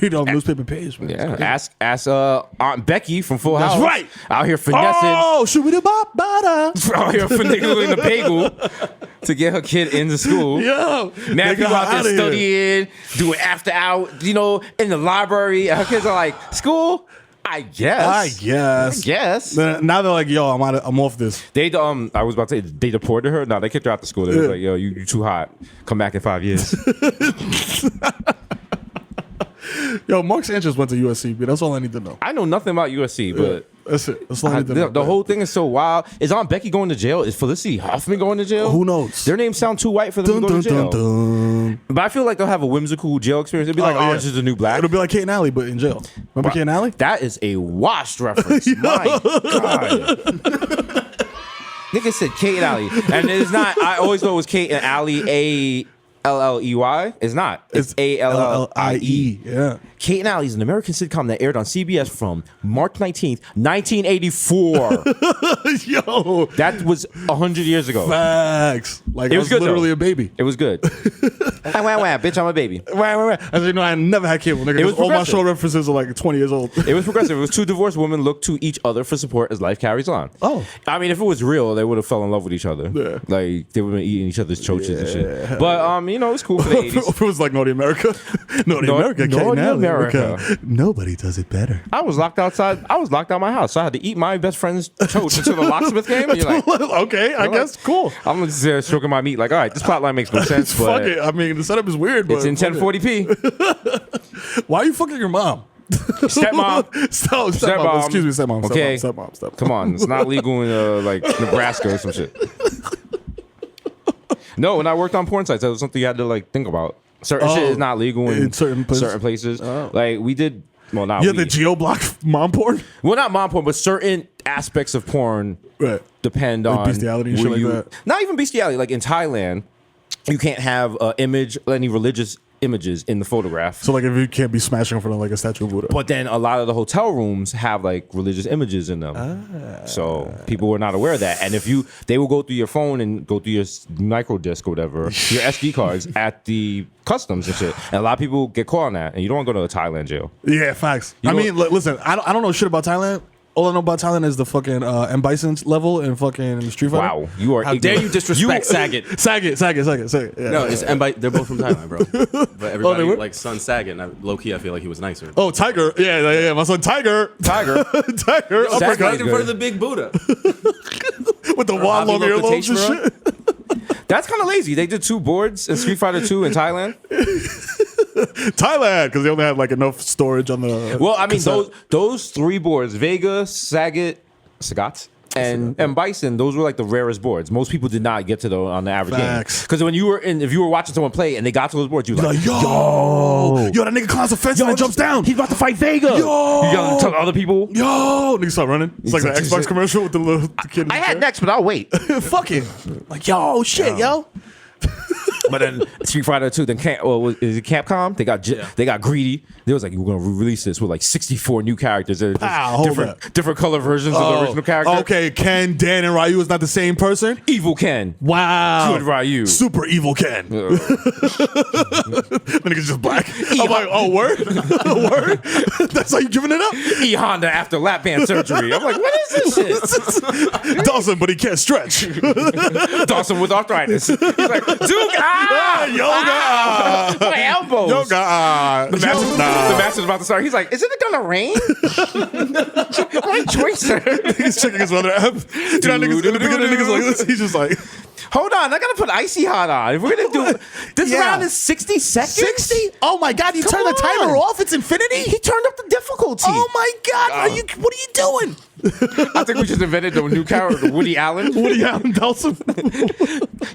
Read on the newspaper page, man. Yeah, ask Aunt Becky from Full House. That's right. Out here finessing. Oh, should we do bada? Out here finagling the bagel to get her kid into school. Yo, now people out there studying, doing after hours, in the library. Her kids are like, school? I guess. Now they're like, yo, I'm off this. I was about to say they deported her. No, they kicked her out the school. They was like, yo, you too hot. Come back in 5 years. Yo, Mark Sanchez went to USC, but that's all I need to know. I know nothing about USC, but that's it. That's all I need to know. The whole thing is so wild. Is Aunt Becky going to jail? Is Felicity Huffman going to jail? Who knows? Their names sound too white for them to go to jail. But I feel like they'll have a whimzical jail experience. It'll be like Orange is the New Black. It'll be like Kate and Allie, but in jail. Remember Kate and Allie? That is a washed reference. My God. Nigga said Kate and Allie. And it's not, I always thought it was Kate and Allie, Alley. It's not. It's Allie. Yeah. Kate and Allie is an American sitcom that aired on CBS from March 19th, 1984. Yo. That was 100 years ago. Facts. Like, it I was was good, literally though. a baby. It was good. Wah, bitch, I'm a baby. As you know, I never had cable, nigga. It was all my show references are like 20 years old. It was progressive. It was two divorced women look to each other for support as life carries on. Oh. I mean, if it was real, they would have fell in love with each other. Yeah. Like, they would have been eating each other's choaches and shit. But, it's cool for the 80s. If it was like Naughty America. Naughty America. Naughty America. Nobody does it better. I was locked outside. I was locked out of my house. So I had to eat my best friend's choach until the locksmith came. And you're like, okay, I guess cool. I'm just stroking my meat like, all right, this plotline makes no sense. Fuck it. I mean, the setup is weird, but it's in 1040p. Why are you fucking your mom? Stepmom. Stepmom. Excuse me, stepmom. Okay. Stepmom. Come on. It's not legal in like Nebraska or some shit. No, when I worked on porn sites, that was something you had to like think about. Certain shit is not legal in certain places. Oh. Like we did. Well, not the geo-block mom porn? Well, not mom porn, but certain aspects of porn depend on bestiality and shit like that. Not even bestiality. Like in Thailand, you can't have any religious images in the photograph. So like if you can't be smashing in front of like a statue of Buddha. But then a lot of the hotel rooms have like religious images in them. So people were not aware of that. And they will go through your phone and go through your micro disc or whatever, your SD cards at the customs and shit. And a lot of people get caught on that. And you don't want to go to a Thailand jail. Yeah, facts. Listen, I don't know shit about Thailand. All I know about Thailand is the fucking M. Bison's level and fucking Street Fighter. Wow, you are. How dare you disrespect Saget? Saget. Yeah. No, it's M. They're both from Thailand, bro. But everybody like son Saget. And low key, I feel like he was nicer. Oh, Tiger. Yeah. My son Tiger. Tiger. Uppercut in front of the big Buddha with the wide long earlobes and shit. That's kind of lazy. They did 2 boards in Street Fighter 2 in Thailand. Thailand, because they only had like enough storage on the. Well, I mean, cassette. those 3 boards, Vega, Sagat, and Bison, those were like the rarest boards. Most people did not get to those on the average Facts. game. Because when if you were watching someone play and they got to those boards, you were like, yo, that nigga climbs the fence and then jumps down. He's about to fight Vega. Yo, you gotta tell other people. Yo, nigga start running. It's like the Xbox commercial with the kid. I had next, but I'll wait. Fuck it. Like, yo, shit, yo. But then Street Fighter 2, then is it Capcom? They got greedy. They was like, we're gonna release this with like 64 new characters. Different color versions of the original character. Okay, Ken, Dan, and Ryu is not the same person. Evil Ken. Wow. Good Ryu. Super evil Ken. Then nigga's just black. I'm like, oh, word? Word? That's how you giving it up? E Honda after lap band surgery. I'm like, what is this shit? Dawson, but he can't stretch. Dawson with arthritis. He's like, Duke, yoga. My elbows. Yoga. The master's about to start. He's like, isn't it gonna rain? My choice. He's checking his weather app. You know, niggas, in the beginning, niggas like this. He's just like, hold on, I gotta put Icy Hot on. If we're gonna do this round is 60 seconds. 60? Oh my god, you turned the timer off. It's infinity. He turned up the difficulty. Oh my god, what are you doing? I think we just invented the new character, Woody Allen. Woody Allen Dawson.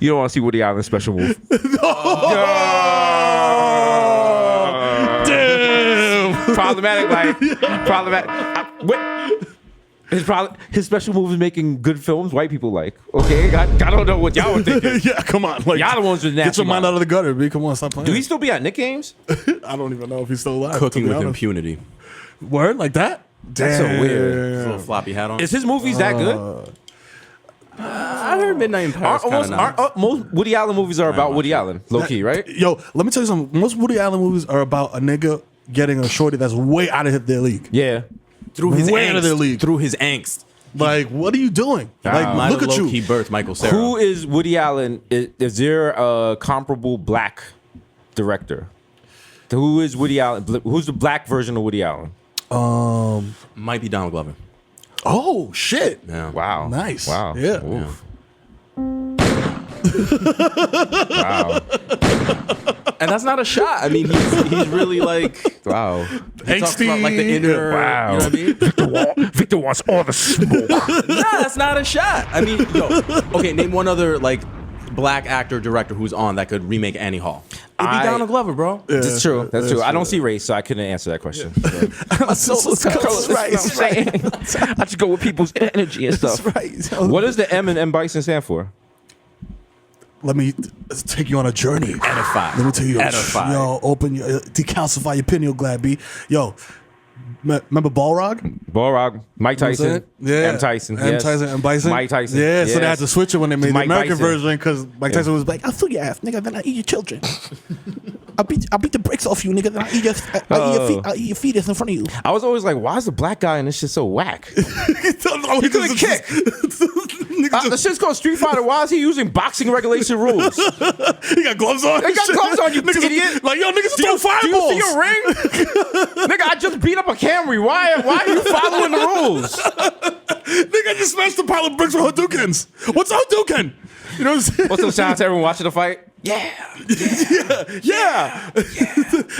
You don't want to see Woody Allen's special move. Damn. Problematic, like problematic. His special move is making good films white people like. Okay, I don't know what y'all were thinking. Yeah, come on. Like, y'all the ones with nasty. Get your mind out of the gutter, B. Come on, stop playing. Do he still be at Nick Games? I don't even know if he's still alive. Cooking with impunity. Word like that? That's so weird. Little floppy hat on. Is his movies that good? I heard Midnight in Paris. Most Woody Allen movies are about Woody Allen, low key, right? Yo, let me tell you something. Most Woody Allen movies are about a nigga getting a shorty that's way out of their league. Yeah, through his way angst. out of their league. Through his angst. Like, what are you doing? Like, look at you. He birthed Michael Cera. Who is Woody Allen? Is there a comparable black director? Who is Woody Allen? Who's the black version of Woody Allen? Might be Donald Glover. Oh shit! Yeah. Wow. Nice. Wow. Yeah. Wow. And that's not a shot. I mean, he's really like, wow. He talks about like the inner. Wow. You know what I mean? Victor wants all the smoke. Nah, that's not a shot. I mean, okay, name one other like black actor director who's on that could remake Annie Hall. It'd be Donald Glover, bro. Yeah, that's true. That's true. I don't see race, so I couldn't answer that question. I just go with people's energy and stuff. That's right. What does the M in M Bison stand for? Let me take you on a journey. Edify. Let me tell you. Edify. Yo, open your, decalcify your pineal gland, B. Yo, remember Balrog? Balrog, Mike Tyson, Yeah. M. Tyson. M. Tyson and Bison. Mike Tyson. Yeah, so they had to switch it when they made the Mike American Tyson. version because Mike Tyson was like, I'll fill your ass, nigga, then I eat your children. I'll beat the brakes off you, nigga, then I'll eat your fetus in front of you. I was always like, why is the black guy in this shit so whack? He couldn't kick. The shit's called Street Fighter. Why is he using boxing regulation rules? He got gloves on. He got gloves on, you niggas idiot. Like, yo, niggas throw Do fireballs. you see a ring? Nigga, I just beat up a Camry. Why are you following the rules? Nigga, I just smashed a pile of bricks with Hadoukens. What's a Hadouken? You know what I'm saying? What's up, shout out to everyone watching the fight? Yeah.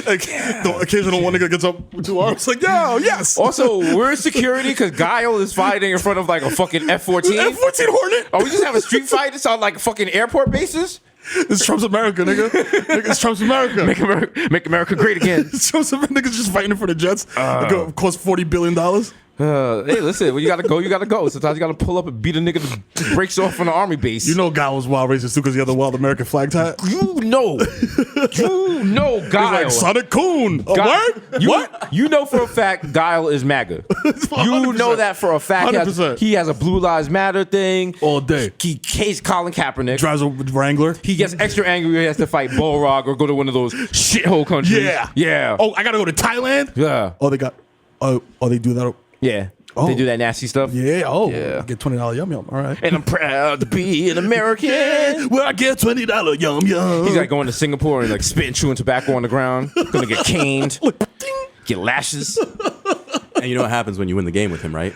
Like, the occasional one nigga gets up with 2 arms like, yo, yes. Also, we're in security because Guile is fighting in front of like a fucking F-14. F-14 Hornet. Are we just having street fights on like fucking airport bases? It's Trump's America, nigga. It's Trump's America. Make America great again. It's Trump's America. Niggas just fighting for the jets. It cost $40 billion. Hey, listen, when you gotta go, you gotta go. Sometimes you gotta pull up and beat a nigga that breaks off from the army base. You know Guile was wild racist too because he had the wild American flag tie. You know Guile. He's like Sonic Coon. What? What? You know for a fact Guile is MAGA. You know that for a fact. 100%. He has a Blue Lives Matter thing. All day. He hates Colin Kaepernick. Drives a Wrangler. He gets extra angry when he has to fight Balrog or go to one of those shithole countries. Yeah. Oh, I gotta go to Thailand? Yeah. Oh, they got. Oh, they do that. Yeah. Oh. They do that nasty stuff. Yeah. Oh, Yeah. Get $20 yum yum. All right. And I'm proud to be an American. Well, I get $20 yum yum. He's like going to Singapore and like spitting, chewing tobacco on the ground. Gonna get caned. Get lashes. And you know what happens when you win the game with him, right?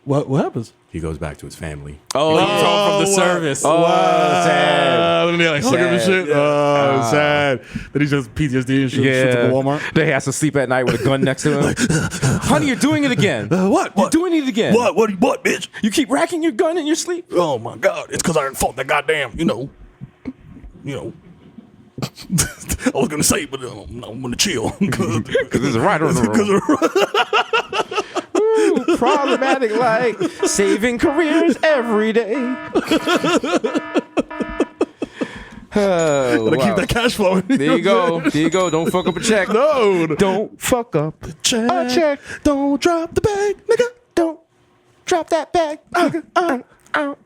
What happens? He goes back to his family. Oh, He's home from the service. Oh, sad. When they like hug him and shit. Oh, sad. Then he just PTSD and shit. Shit to the Walmart. They has to sleep at night with a gun next to him. Honey, you're doing it again. What? You're doing it again. What, bitch? You keep racking your gun in your sleep. Oh my God! It's because I fought that goddamn. You know. I was gonna say, but I'm gonna chill because it's right on the road. Ooh, problematic, like saving careers every day. Gotta keep that cash flowing. There you go. Don't fuck up a check. No. Don't fuck up a check. Don't drop the bag, nigga. Don't drop that bag, nigga. Don't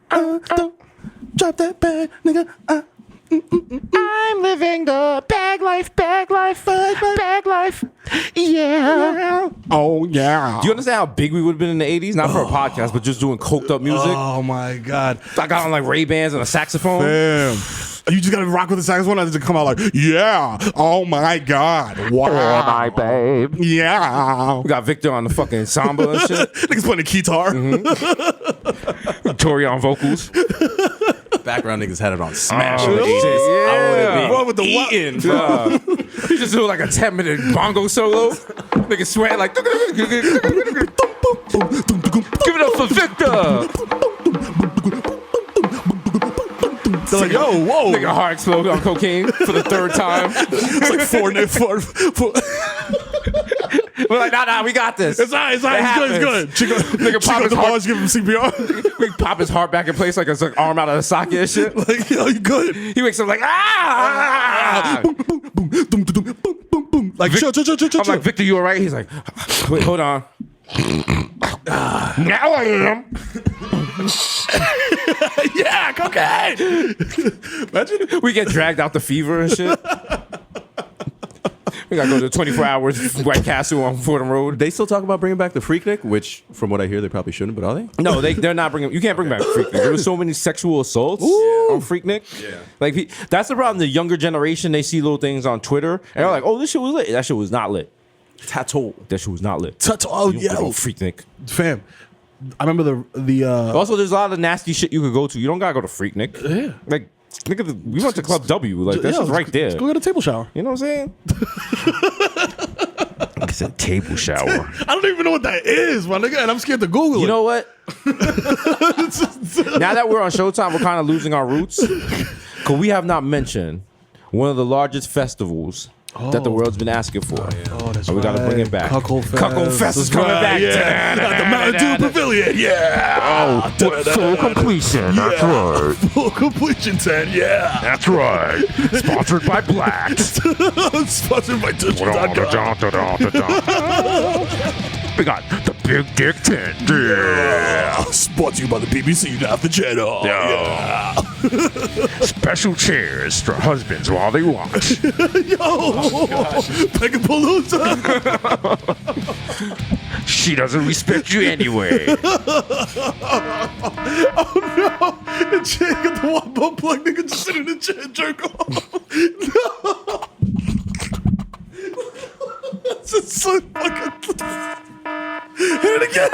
drop that bag, nigga. I'm living the bag life. Yeah. Oh, yeah. Do you understand how big we would have been in the 80s? Not for a podcast, but just doing coked up music. Oh, my God. I got on like Ray-Bans and a saxophone. Damn. You just gotta rock with the saxophone and just come out like, yeah. Oh, my God. Wow. Oh, my babe. Yeah. We got Victor on the fucking samba and shit. Niggas playing the guitar. Tori on vocals. Background niggas had it on smash. Oh, in the 80s. yeah. I would have been What with the eating. You just do like a 10-minute bongo solo. Nigga sweat like. Give it up for Victor. They're like, yo, whoa. Nigga heart explode on cocaine for the third time. It's like four. We're like, nah, we got this. It's all right. It's good. Chico, Nigga pop his heart. give him CPR. We pop his heart back in place like it's like arm out of the socket and shit. Like, yo, you good. He wakes up like, ah! Boom, boom, boom, boom, boom, boom, boom, boom. Like, chill. I'm like, Victor, you all right? He's like, wait, hold on. Now I am. yeah, cocaine. Imagine. We get dragged out the fever and shit. We gotta go to 24 hours White Castle on Fordham Road. They still talk about bringing back the Freaknik, which, from what I hear, they probably shouldn't, but are they? No, they're not bringing. You can't bring back Freaknik. There was so many sexual assaults on Freaknik. Yeah, like that's the problem. The younger generation, they see little things on Twitter and they're like, "Oh, this shit was lit." That shit was not lit. Tattoo. That shit was not lit. Oh, You yeah. don't go to Freaknik. Fam, I remember the Also, there's a lot of nasty shit you could go to. You don't gotta go to Freaknik. Yeah. Like, look at we went to Club W. Like, that's just right there. Let's go get a table shower. You know what I'm saying? It's a table shower. I don't even know what that is, my nigga, and I'm scared to Google it. You know what? Now that we're on Showtime, we're kind of losing our roots. Because we have not mentioned one of the largest festivals that the world's been asking for. Oh, that's And we gotta bring it back. Cuckold Fest. Cuckold Fest is coming back. Yeah. At the Mountain Dew Pavilion. Yeah. Full completion. That's right. Full completion 10. Yeah. That's right. Sponsored by Blacks. Sponsored by We got the Big Dick Tent. Yeah. Brought to you by the BBC, not the channel. Yeah. Special chairs for husbands while they watch. Pegapalooza. She doesn't respect you anyway. Oh no. The chick got the wombo plug nigga just sitting in the chair and jerk off. No. That's just so fucking. Hit it again.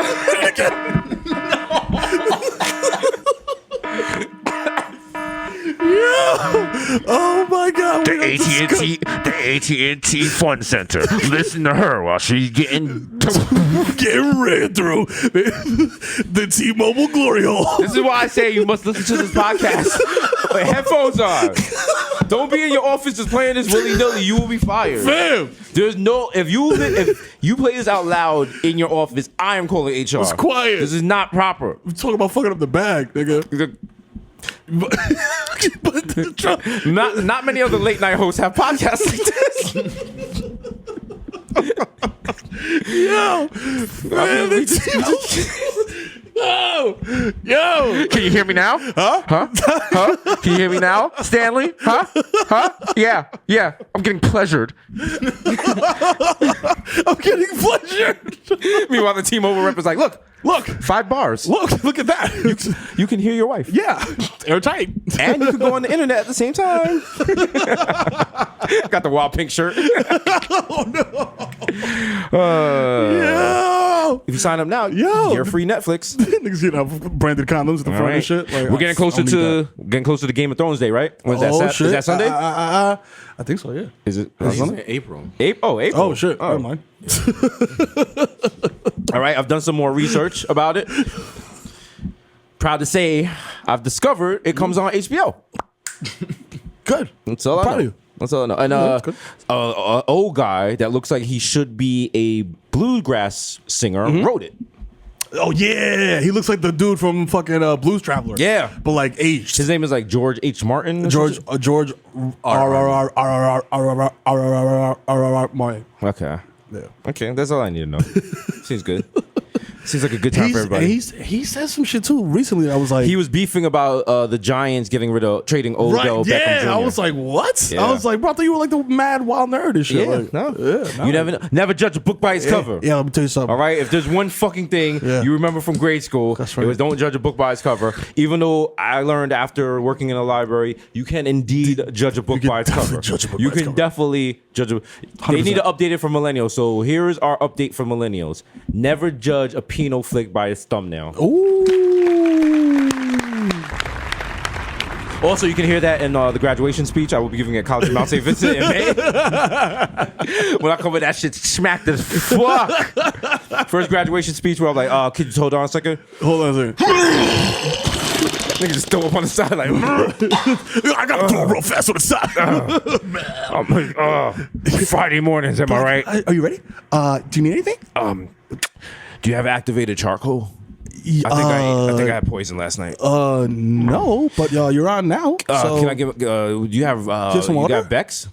Yeah. Oh my God. The AT&T Fun Center. Listen to her while she's getting ran through the T-Mobile glory hole. This is why I say you must listen to this podcast with headphones on. Don't be in your office just playing this willy-nilly. You will be fired. Fam. There's no if you play this out loud in your office, I am calling HR. It's quiet. This is not proper. We're talking about fucking up the bag, nigga. Not many other late night hosts have podcasts like this. Yo, man, yo. Can you hear me now? Huh? Can you hear me now, Stanley? Huh? Yeah. I'm getting pleasured. I'm getting pleasured. Meanwhile, the T-Mobile rep is like, look, 5 bars. Look at that. You can hear your wife. Yeah, airtight. And you can go on the internet at the same time. Got the wild pink shirt. Oh no. If you sign up now, Yo. you're free Netflix. Niggas, branded condoms at the front and shit. Like, We're getting closer to Game of Thrones Day, right? When's that? shit. Is that Sunday? I think so. Yeah. Is it Sunday? April. April? Oh shit. Never mind. All right, I've done some more research about it. Proud to say, I've discovered it comes on HBO. Good. That's all I Proud of know. you. That's all I know. And good. old guy that looks like he should be a bluegrass singer wrote it. Oh yeah, he looks like the dude from fucking Blues Traveler. Yeah. but like aged. His name is like George H. Martin. George Martin. Okay. Yeah. Okay, that's all I need to know. Seems good. Seems like a good time for everybody. He said some shit too recently. I was like, He was beefing about the Giants trading Odell Beckham yeah. Jr. I was like, what? Yeah. I was like, bro, I thought you were like the mad wild nerd and shit. Yeah, Like, no. yeah, You never judge a book by its cover. Yeah, let me tell you something. All right, if there's one fucking thing you remember from grade school, That's it right. was don't judge a book by its cover. Even though I learned after working in a library, you can indeed judge a book can by its definitely cover. judge a book You by its can cover. definitely judge a. They need to update it for millennials. So here's our update for millennials: never judge a penal flick by its thumbnail. Ooh. Also, you can hear that in the graduation speech I will be giving at College of Mount St. Vincent in May. When I come with that shit smacked as fuck. First graduation speech where I'm like, could you hold on a second? Hold on a second. Nigga just throw up on the side like, I gotta do it real fast on the side. Friday mornings, am I right? Are you ready? Do you need anything? Do you have activated charcoal? I think I had poison last night. No, but you're on now. So, Can I give? Do you have? Give some you water? got Bex?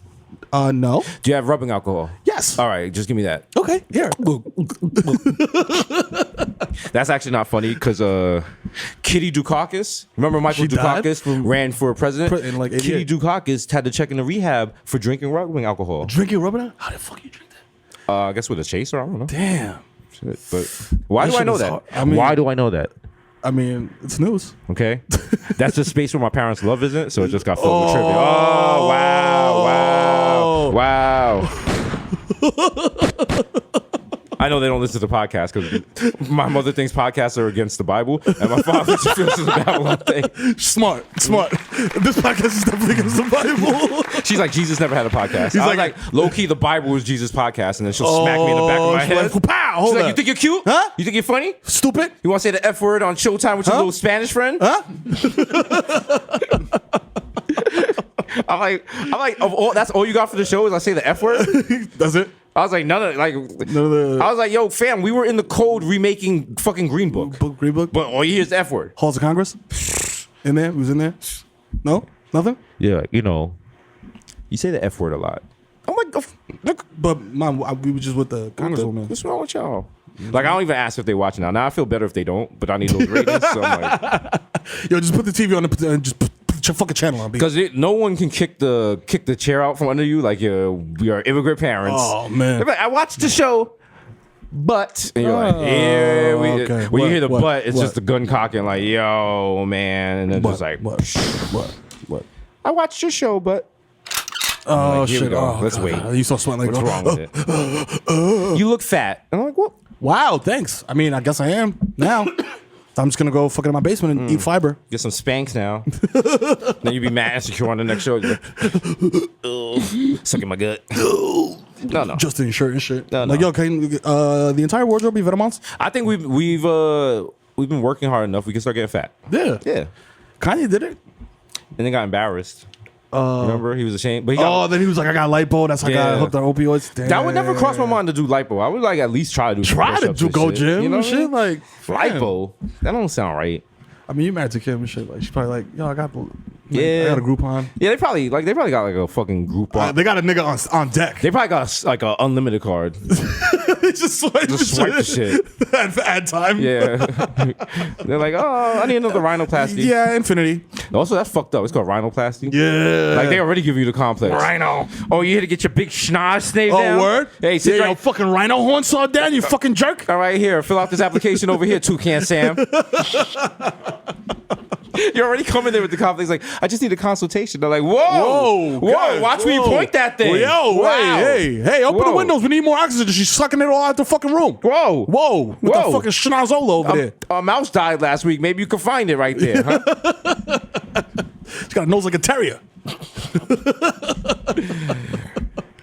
No. Do you have rubbing alcohol? Yes. All right, just give me that. Okay. Here. That's actually not funny because Kitty Dukakis, remember Michael She died Dukakis from- ran for president? in like Kitty 88. Dukakis had to check into rehab for drinking rubbing alcohol. Drinking rubber? How the fuck you drink that? I guess with a chaser, I don't know. Damn. Shit, but why That do I shit know is that? hard. I mean- Why do I know that? I mean, it's news. Okay, that's the space where my parents' love isn't, so it just got filled with trivia. Oh wow! I know they don't listen to the podcast because my mother thinks podcasts are against the Bible, and my father just feels it's a Babylon thing. Smart. This podcast is definitely against the Bible. She's like, Jesus never had a podcast. He's I was like- like, low key, the Bible was Jesus' podcast, and then she'll smack me in the back of my she's head. like, pow, hold She's like, up. you think you're cute? Huh? You think you're funny? Stupid? You want to say the F word on Showtime with your little Spanish friend? Huh? I'm like, of all, that's all you got for the show is I say the F word? Does it? I was like, none of None of the I was like, yo, fam, we were in the code remaking fucking Green Book. Green Book? But all you hear is the F word. Halls of Congress? In there? Who's in there? No? Nothing? Yeah, you say the F word a lot. I'm like, look, But, Mom, we were just with the Congresswoman. what's wrong with y'all? Like, I don't even ask if they watch now. Now I feel better if they don't, but I need those ratings. So I'm like, Yo, just put the TV on and just put your fucking channel on. because no one can kick the chair out from under you. Like, we are immigrant parents. Oh, man. They're like, I watched the show, but and you're like, yeah, okay. when you hear the What? but, it's What? just the gun cocking. Like, yo, man, and then just like, What? I watched your show, but. Oh, Like, here we shit. go. Oh, Let's God. wait. You saw sweating like, What's wrong with it? You look fat. And I'm like, what? Wow, thanks. I mean, I guess I am now. I'm just gonna go fucking in my basement and eat fiber. Get some Spanx now. Then you'd be mad insecure on the next show. You're like, "Ugh, sucking my gut. No. Just in shirt and shit. No. Like, yo, can the entire wardrobe be Vetements? I think we've been working hard enough. We can start getting fat. Yeah. Yeah. Kanye did it. And then got embarrassed. Remember? He was ashamed. But he got, Then he was like, I got lipo. That's like I Yeah. hooked on opioids. Damn. that would never cross my mind to do lipo. I would like at least try to do some push-ups and go shit. gym You know and what I shit. mean? Like, Lipo. That don't sound right. I mean, you married to Kim and shit. Like, she's probably like, yo, I got I Yeah. got a Groupon. Yeah, they probably got like a fucking group on. They got a nigga on deck. They probably got like an unlimited card. They just swipe Just swipe the shit. Add time. Yeah. They're like, oh, I need another rhinoplasty. Yeah, infinity. Also, that's fucked up. It's called rhinoplasty. Yeah. Like, they already give you the complex. Rhino. Oh, you here to get your big schnoz snave Oh, down? word? Hey, sit yeah, right. yo, fucking rhino horn saw down, you fucking jerk. All right, here. Fill out this application over here, Toucan Sam. You're already coming there with the confidence. Like, I just need a consultation. They're like, whoa, guys, watch me point that thing. Well, Wow. hey, open the windows. We need more oxygen. She's sucking it all out the fucking room. Whoa. With the fucking schnozola over there. A mouse died last week. Maybe you can find it right there, huh? She's got a nose like a terrier.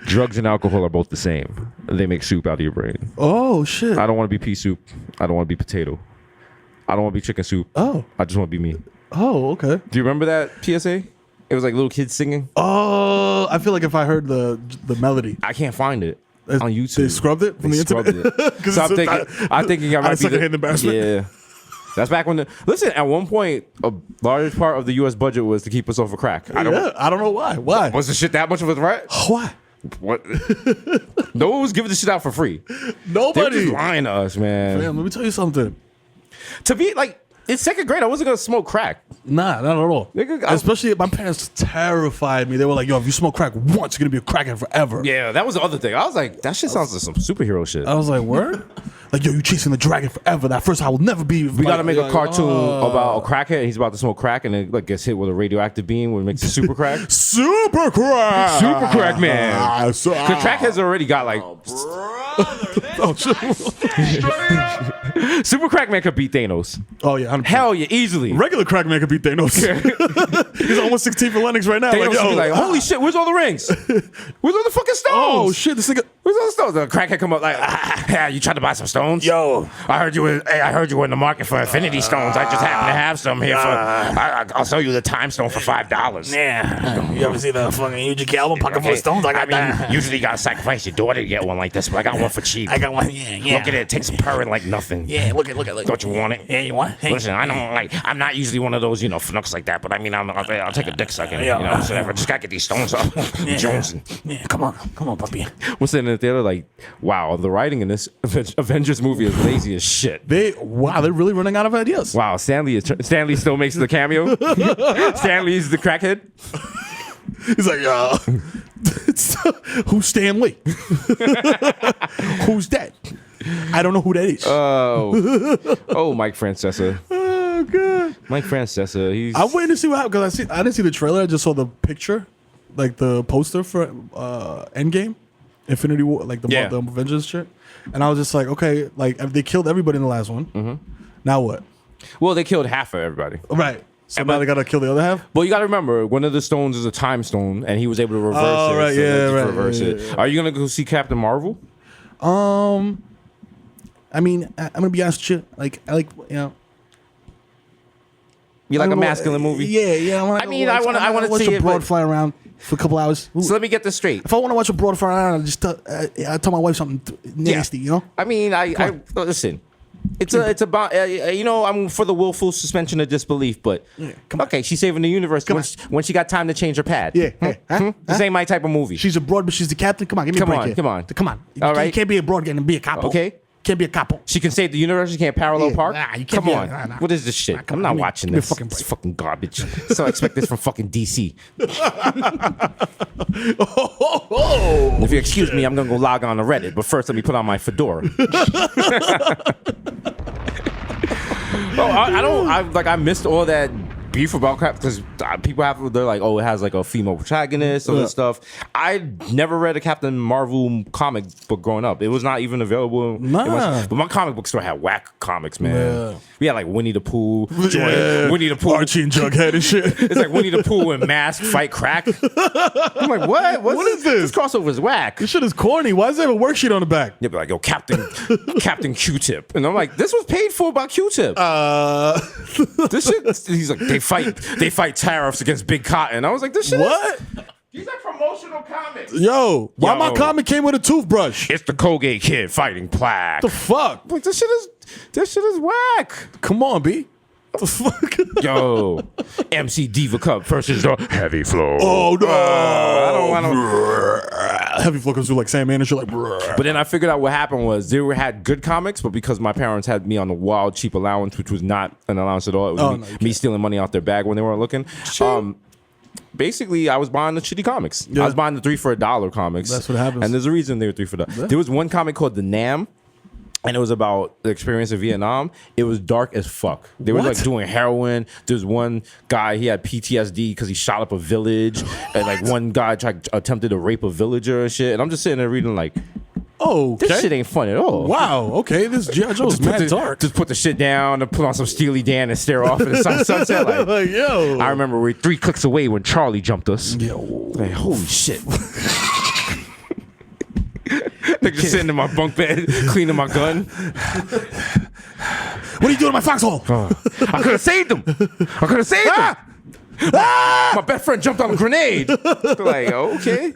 Drugs and alcohol are both the same. They make soup out of your brain. Oh, shit. I don't want to be pea soup. I don't want to be potato. I don't want to be chicken soup. Oh. I just want to be me. Oh, okay. Do you remember that PSA? It was like little kids singing. Oh, I feel like if I heard the melody. I can't find it on YouTube. They scrubbed it from the internet? So I'm thinking I might be secondhand embarrassment. Yeah. That's back when listen, at one point, a large part of the U.S. budget was to keep us off of crack. I don't know why. Why? Was the shit that much of a threat? Why? What? No one was giving this shit out for free. Nobody. They were just lying to us, man. Fam, let me tell you something. To be like, in second grade, I wasn't going to smoke crack. Nah, not at all. Nigga, Especially my parents terrified me. They were like, yo, if you smoke crack once, you're going to be a crackhead forever. Yeah, that was the other thing. I was like, that shit sounds like some superhero shit. I was like, word? Like, yo, you chasing the dragon forever. That first high will never be. We got to make a cartoon about a crackhead. He's about to smoke crack and it like gets hit with a radioactive beam where it makes it super crack. Super crack. Super crack, man. Because crackheads already got like... Super crack man could beat Thanos. Oh, yeah. 100%. Hell yeah, easily. Regular crack man could beat Thanos. He's almost 16 for Lennox right now. Thanos like, yo, would be like, holy shit, where's all the rings? Where's all the fucking stones? Oh, shit, this nigga... Where's all the stones? The crackhead come up like, you trying to buy some stones? Yo, I heard you were in the market for infinity stones. I just happen to have some here for... I'll sell you the time stone for $5. Yeah. You ever see the fucking UGK album, Pocket Full of Stones? I got usually you gotta sacrifice your daughter to get one like this, but I got one for cheap. I got one, yeah. Look at it, it takes purring like nothing. Yeah, look at. Don't you want it? Yeah, you want it? Hey. Listen, I don't like. I'm not usually one of those, fnooks like that. But I mean, I'll take a dick sucking. Yeah. So I just gotta get these stones up. Jonesing. Yeah, come on, puppy. We're sitting in the theater like, wow, the writing in this Avengers movie is lazy as shit. They're really running out of ideas. Wow, Stanley still makes the cameo. Stanley's the crackhead. He's like, who's Stanley? Who's that? I don't know who that is. Mike Francesa. Oh god, Mike Francesa. He's. I'm waiting to see what happens because I didn't see the trailer. I just saw the picture, like the poster for Endgame, Infinity War, like the Avengers shit. And I was just like, okay, like they killed everybody in the last one. Mm-hmm. Now what? Well, they killed half of everybody. Right. So now they gotta kill the other half. Well, you gotta remember, one of the stones is a time stone, and he was able to reverse it. Right, Reverse it. Yeah. Are you gonna go see Captain Marvel? I mean, I'm gonna be honest with you. Like, I like, You like a masculine movie? Yeah. I want to see a broad fly around for a couple hours. So let me get this straight. If I want to watch a broad fly around, I just tell my wife something nasty. I mean, I listen. It's about I'm for the willful suspension of disbelief, but okay, she's saving the universe when she got time to change her pad. Yeah, This ain't my type of movie. She's a broad, but she's the captain. Come on, give me a break here. Come on. All right, you can't be a broad and be a capo. Okay. Can't be a capo. She can save the universe. She can't parallel park. Nah, you can't Come on. What is this shit? I'm not watching this. It's fucking garbage. So I expect this from fucking DC. If you excuse me, I'm gonna go log on to Reddit. But first, let me put on my fedora. I missed all that beef about crap because people they're like, oh, it has like a female protagonist, all this stuff. I never read a Captain Marvel comic book growing up. It was not even available. But my comic book store had whack comics, man. Yeah. We had like Winnie the Pooh, Winnie the Pooh, Archie and Jughead and shit. It's like Winnie the Pooh and Mask fight crack. I'm like, what? What is this? This crossover is whack. This shit is corny. Why does there have a worksheet on the back? You'd be like, yo, Captain Q-Tip, and I'm like, this was paid for by Q-Tip. This shit. He's like, they fight tariffs against Big Cotton. I was like, this shit. What? These are promotional comics. Why my comic came with a toothbrush? It's the Colgate Kid fighting plaque. The fuck? Like, this shit is whack. Come on, B. What the fuck? Yo, MC Diva Cup versus the Heavy Flow. Oh no! I don't want to. Heavy Flow comes through like Sandman and shit, like. But then I figured out what happened was they had good comics, but because my parents had me on the wild cheap allowance, which was not an allowance at all, it was me stealing money out their bag when they weren't looking. Basically, I was buying the shitty comics. Yeah. I was buying the $3 for $1 comics. That's what happens. And there's a reason they were $3 for $1. There was one comic called The Nam. and it was about the experience in Vietnam. It was dark as fuck. They were like doing heroin. There's one guy, he had PTSD because he shot up a village, and like one guy attempted to rape a villager and shit. And I'm just sitting there reading like, oh, okay. This shit ain't fun at all. Wow, okay, this G.I. Joe's mad dark. Just put the shit down and put on some Steely Dan and stare off in the sunset. Like, yo, I remember we were 3 clicks away when Charlie jumped us. Yo, like, holy shit. Like just sitting in my bunk bed, cleaning my gun. What are you doing in my foxhole? I could have saved him. I could have saved him. My best friend jumped on a grenade. Like, okay.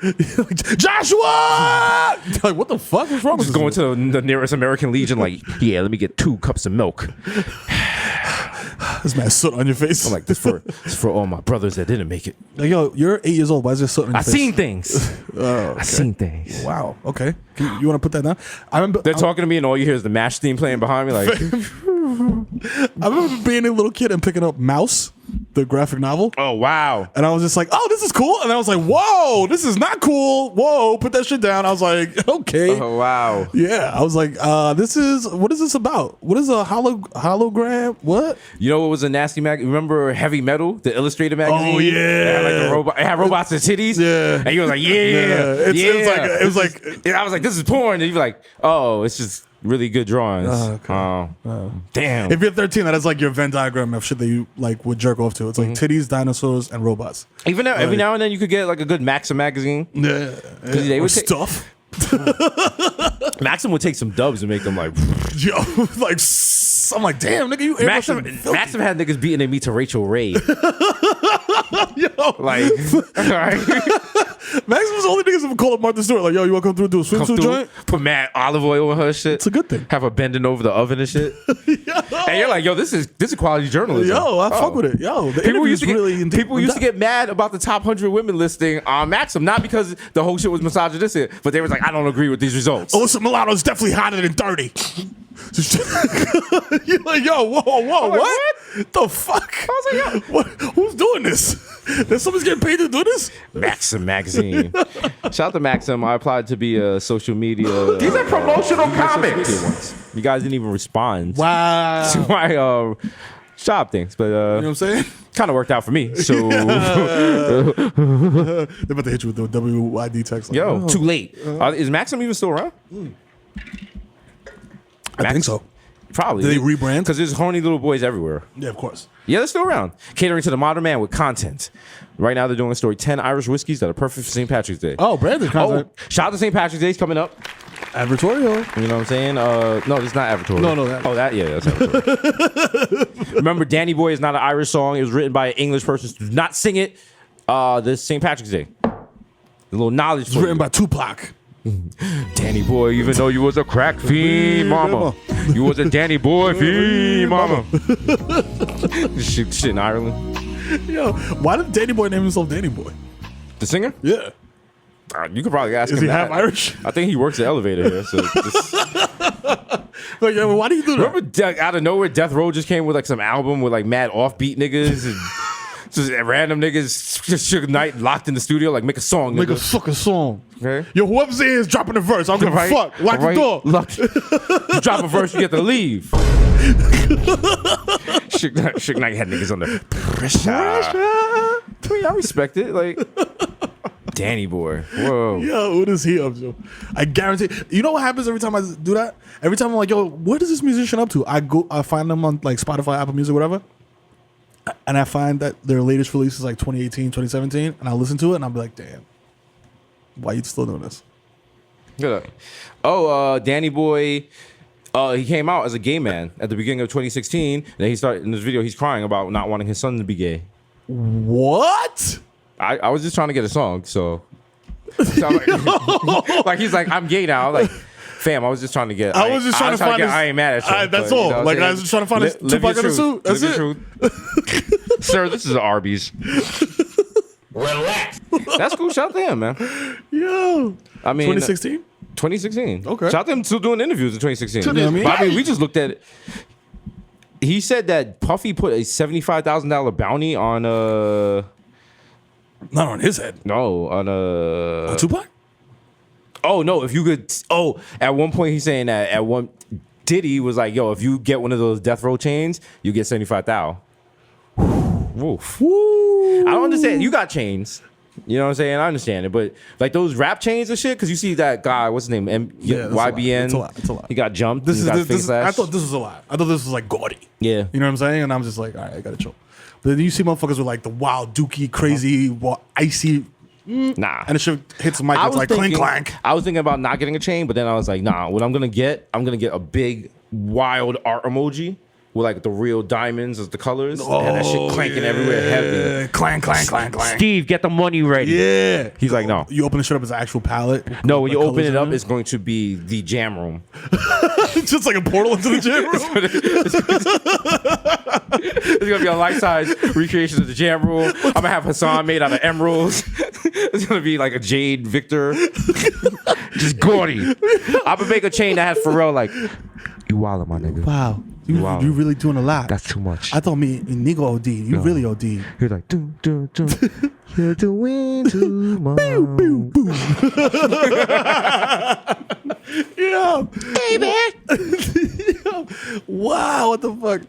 Joshua! Like, what the fuck is wrong with Just going to the nearest American Legion, like, yeah, let me get 2 cups of milk. This man's soot on your face. I'm like, this for all my brothers that didn't make it. Like, yo, you're 8 years old. Why is there soot on your face? I seen things. Okay. I seen things. Wow. Okay. You want to put that down? I remember they're talking to me, and all you hear is the MASH theme playing behind me. Like, I remember being a little kid and picking up Mouse, the graphic novel. Oh wow! And I was just like, "Oh, this is cool." And I was like, "Whoa, this is not cool." Whoa, put that shit down. I was like, "Okay." Oh wow! Yeah, I was like, what is this about? What is a hologram? What? You know what was a nasty mag? Remember Heavy Metal, the illustrated magazine? Oh yeah, it had, like, the robot. It had robots and titties. Yeah, and you was like, yeah. It was like, and I was like, this is porn. And you were like, oh, it's just really good drawings. Damn. If you're 13, that is like your Venn diagram of shit that you like would jerk off to. It's like titties, dinosaurs, and robots. Even now, every now and then you could get like a good Maxim magazine. Yeah, they would stuff. Maxim would take some dubs and make them like, yo, like I'm like, damn, nigga, you Maxim had niggas beating their meat to Rachel Ray. Yo, like, all right. Maxim was the only niggas that would call up Martha Stewart. Like, yo, you want to come through and do a swimsuit joint? Put mad olive oil on her shit. It's a good thing. Have her bending over the oven and shit. And you're like, yo, this is quality journalism. Yo, I fuck with it. Yo, the people used to get mad about the top 100 women listing on Maxim, not because the whole shit was misogynistic, but they was like, I don't agree with these results. Alyssa Milano's definitely hotter than 30. You're like, yo, whoa, like, what? The fuck? I was like, yo, what? Who's doing this? There's somebody's getting paid to do this? Maxim magazine. Shout out to Maxim. I applied to be a social media. These are promotional comics. You guys didn't even respond. Wow. To my job things, but you know what I'm saying? Kind of worked out for me. So they're about to hit you with the WID text. Like, yo, too late. Is Maxim even still around? I think so. Probably. Did they rebrand? Because there's horny little boys everywhere. Yeah, of course. Yeah, they're still around. Catering to the modern man with content. Right now, they're doing a story 10 Irish whiskeys that are perfect for St. Patrick's Day. Oh, branded content. Shout out to St. Patrick's Day coming up. Advertorial. You know what I'm saying? No, it's not advertorial. No. That's advertorial. Remember, Danny Boy is not an Irish song. It was written by an English person. Do not sing it this St. Patrick's Day. A little knowledge for you. Written by Tupac. Danny Boy, even though you was a crack fiend, mama. You was a Danny Boy fiend, mama. Shit in Ireland. Yo, why did Danny Boy name himself Danny Boy? The singer? Yeah. You could probably ask him. Is he that. half Irish? I think he works the elevator here. So like, yo, why do you do that? Remember out of nowhere, Death Row just came with like some album with like mad offbeat niggas and just random niggas just Suge Knight locked in the studio like make a song. Make a fucking song. Okay. Yo, whoever's in here is dropping a verse. I don't give a fuck. Lock the door. You drop a verse, you get to leave. Suge Knight had niggas on the pressure. I mean, I respect it. Like, Danny Boy. Whoa. Yo, what is he up to? I guarantee. You know what happens every time I do that? Every time I'm like, yo, what is this musician up to? I find them on like Spotify, Apple Music, whatever. And I find that their latest release is like 2018, 2017. And I listen to it and I'll be like, damn, why are you still doing this? Good. Oh, Danny Boy. He came out as a gay man at the beginning of 2016. And then he started in this video. He's crying about not wanting his son to be gay. What? I was just trying to get a song, so like he's like, I'm gay now. Like, fam, I was just trying to get. I was just trying to find. I ain't mad at you. That's all. You know like I was just trying to find a Tupac in a suit. That's it. Sir, this is Arby's. Relax. That's cool. Shout out to him, man. Yo. I mean, 2016. 2016. Okay. Shout out to him still doing interviews in 2016. You know what I mean? But I mean, we just looked at it. He said that Puffy put a $75,000 bounty on not on his head. No, on Tupac? Oh no! If you could. Oh, at one point he's saying that Diddy was like, yo, if you get one of those death row chains, you get 75,000. Woof. I don't understand. You got chains. You know what I'm saying? I understand it, but like those rap chains and shit, because you see that guy, what's his name? YBN. It's a lot. It's a lot. He got jumped. I thought this was a lot. I thought this was like gaudy. Yeah. You know what I'm saying? And I'm just like, all right, I gotta chill. But then you see motherfuckers with like the wild, dookie, crazy, icy. Nah. And the shit hits the mic. It's like clink clank. I was thinking about not getting a chain, but then I was like, nah. What I'm gonna get a big, wild art emoji with like the real diamonds as the colors. And that shit clanking everywhere, heavy. Clank, clank, clank, clank. Steve, get the money ready. Yeah. He's like, no. You open the shit up as an actual palette. No, when you open it up, it's going to be the jam room. It's just like a portal into the jam room. It's gonna be a life-size recreation of the jam room. I'm gonna have Hasan made out of emeralds. It's gonna be like a Jade Victor, just gaudy. I'm gonna make a chain that has Pharrell like, you wildin', my nigga. Wow, you really doing a lot. That's too much. I thought me and Nigo OD. You really OD. He's like, dun, dun, dun. You're doing too much. Yeah, baby. Wow, what the fuck?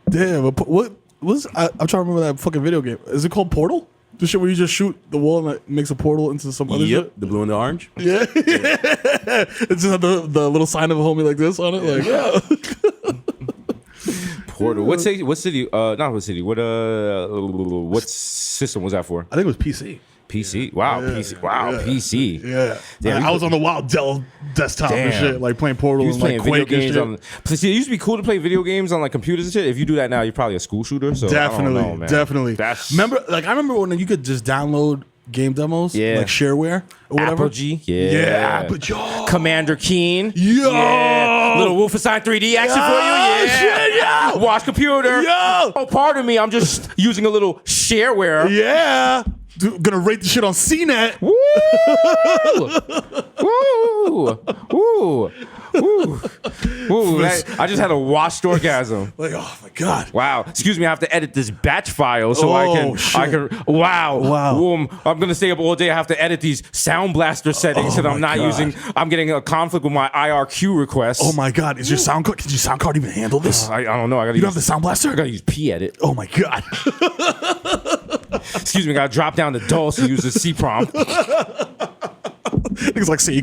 Damn, what was? I'm trying to remember that fucking video game. Is it called Portal? The shit where you just shoot the wall and it makes a portal into some other shit? The blue and the orange. Yeah. It's just the little sign of a homie like this on it. Like, yeah. Portal. What city? Not what city. What system was that for? I think it was PC. PC. Wow. Yeah, PC. Wow. yeah. PC. Yeah. Damn, I was on the wild Dell desktop and Damn. shit, like playing Portal and like video Quake and games shit. on. See, it used to be cool to play video games on like computers and shit. If you do that now, you're probably a school shooter. So Definitely. I don't know, man. Definitely. I remember when you could just download game demos, Yeah. like shareware or whatever. Apogee. Yeah. Yeah, Apogee. Commander Keen. Yo. Yeah. Little Wolfenstein 3D action for you. Yeah. Shit, yo. Watch computer. Yo. Oh, pardon me. I'm just using a little shareware. Yeah. Dude, gonna rate the shit on CNET. Woo! Woo! Woo! Woo! Woo! I just had a washed orgasm. Like, oh my god! Wow! Excuse me, I have to edit this batch file so I can. Wow! Wow! I'm gonna stay up all day. I have to edit these Sound Blaster settings that I'm not using. I'm getting a conflict with my IRQ request. Oh my god! Is your sound card? Can your sound card even handle this? I don't know. You don't have the Sound Blaster? I gotta use P-Edit. Oh my god! Excuse me, I gotta drop down the DOS and use the C-prompt. It's like C://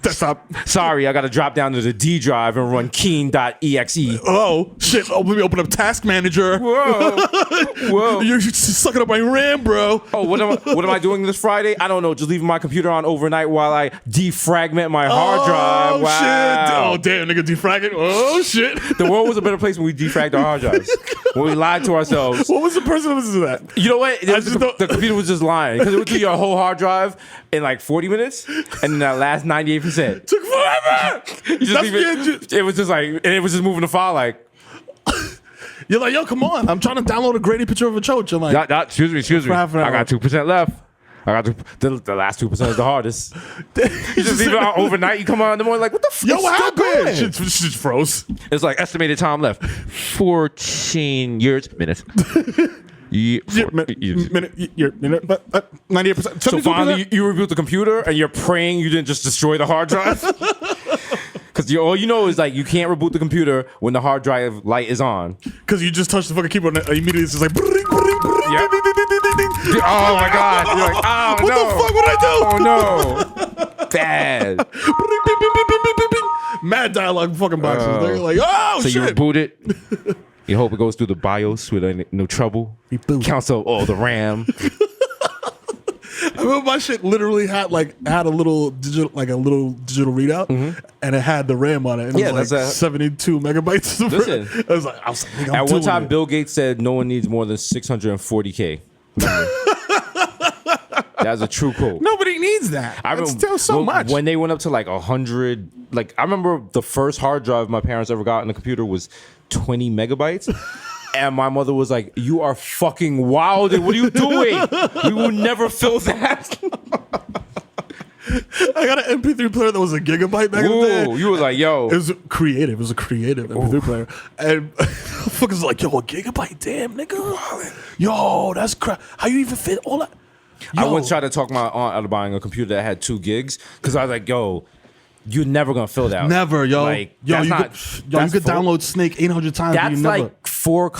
desktop. Sorry, I gotta drop down to the D drive and run keen.exe. Oh shit! Let me open up Task Manager. Whoa! You're sucking up my RAM, bro. Oh, what am I doing this Friday? I don't know. Just leaving my computer on overnight while I defragment my hard drive. Wow. Shit! Oh damn, nigga, defragging. Oh shit! The world was a better place when we defragged our hard drives. When we lied to ourselves. What was the person that was to that? You know what? The computer was just lying because it would do your whole hard drive in like 40 minutes, and then that last 98% took forever. You just leave it. It was just like, and it was just moving the file like. You're like, yo, come on! I'm trying to download a grainy picture of a choach. I'm like, excuse me. I got 2% left. I got the last 2% is the hardest. You just leave it out overnight. You come on in the morning like, what the fuck? Yo, what happened? Shit froze. It's like estimated time left 14 years minutes. Minute, 98%. So finally, you reboot the computer and you're praying you didn't just destroy the hard drive. Because all you know is like you can't reboot the computer when the hard drive light is on. Because you just touch the fucking keyboard and immediately it's just like. Yep. Oh my god! You're like, oh what no! What the fuck would I do? Oh no! Bad. Mad dialogue fucking boxes. They're like, oh so shit! So you reboot it. You hope it goes through the BIOS with no trouble. Counts up all the RAM. I remember my shit literally had a little digital readout, and it had the RAM on it. And it was like 72 megabytes. Listen, I was like, at one time, Bill Gates said no one needs more than 640K. That's a true quote. Nobody needs that. It's still so much. When they went up to like 100, like I remember the first hard drive my parents ever got in the computer was 20 megabytes. And my mother was like, you are fucking wild. What are you doing? We will never fill that. I got an MP3 player that was a gigabyte back in the day. You were like, yo. It was creative. It was a creative MP3 player. And fuckers like, yo, a gigabyte? Damn, nigga. Yo, that's crap. How you even fit all that? I once tried to talk my aunt out of buying a computer that had 2 gigs because I was like, yo, you're never gonna fill that. Never, yo. Like, Yo, that's you not, could download Snake 800 times. That's but you never. like four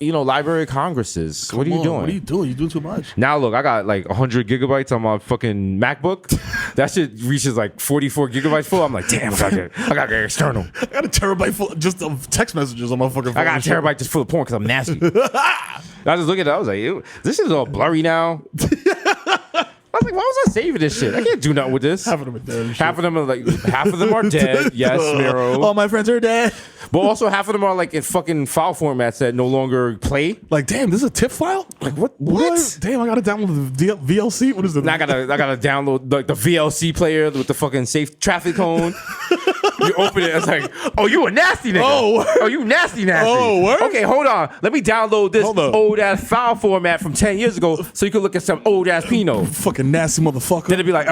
Library of Congresses. What are you doing? What are you doing? You're doing too much. Now look, I got like 100 gigabytes on my fucking MacBook. That shit reaches like 44 gigabytes full. I'm like, damn, I gotta get external. I got a terabyte full just of text messages on my fucking phone. I got a terabyte just full of porn because I'm nasty. I was just looking at it. I was like, ew, this is all blurry now. I was like, why was I saving this shit? I can't do nothing with this. Half of them are dead. Half of them are dead. Yes, Mero. All my friends are dead. But also half of them are like in fucking file formats that no longer play. Like, damn, this is a TIFF file? Like what? Damn, I gotta download the VLC. What is it? Now I gotta download like the VLC player with the fucking safe traffic cone. You open it, it's like, oh, you a nasty nigga. Oh, you nasty. Oh, word? Okay, hold on. Let me download this old ass file format from 10 years ago so you can look at some old ass Pinot. Fucking nasty motherfucker. Then it'd be like,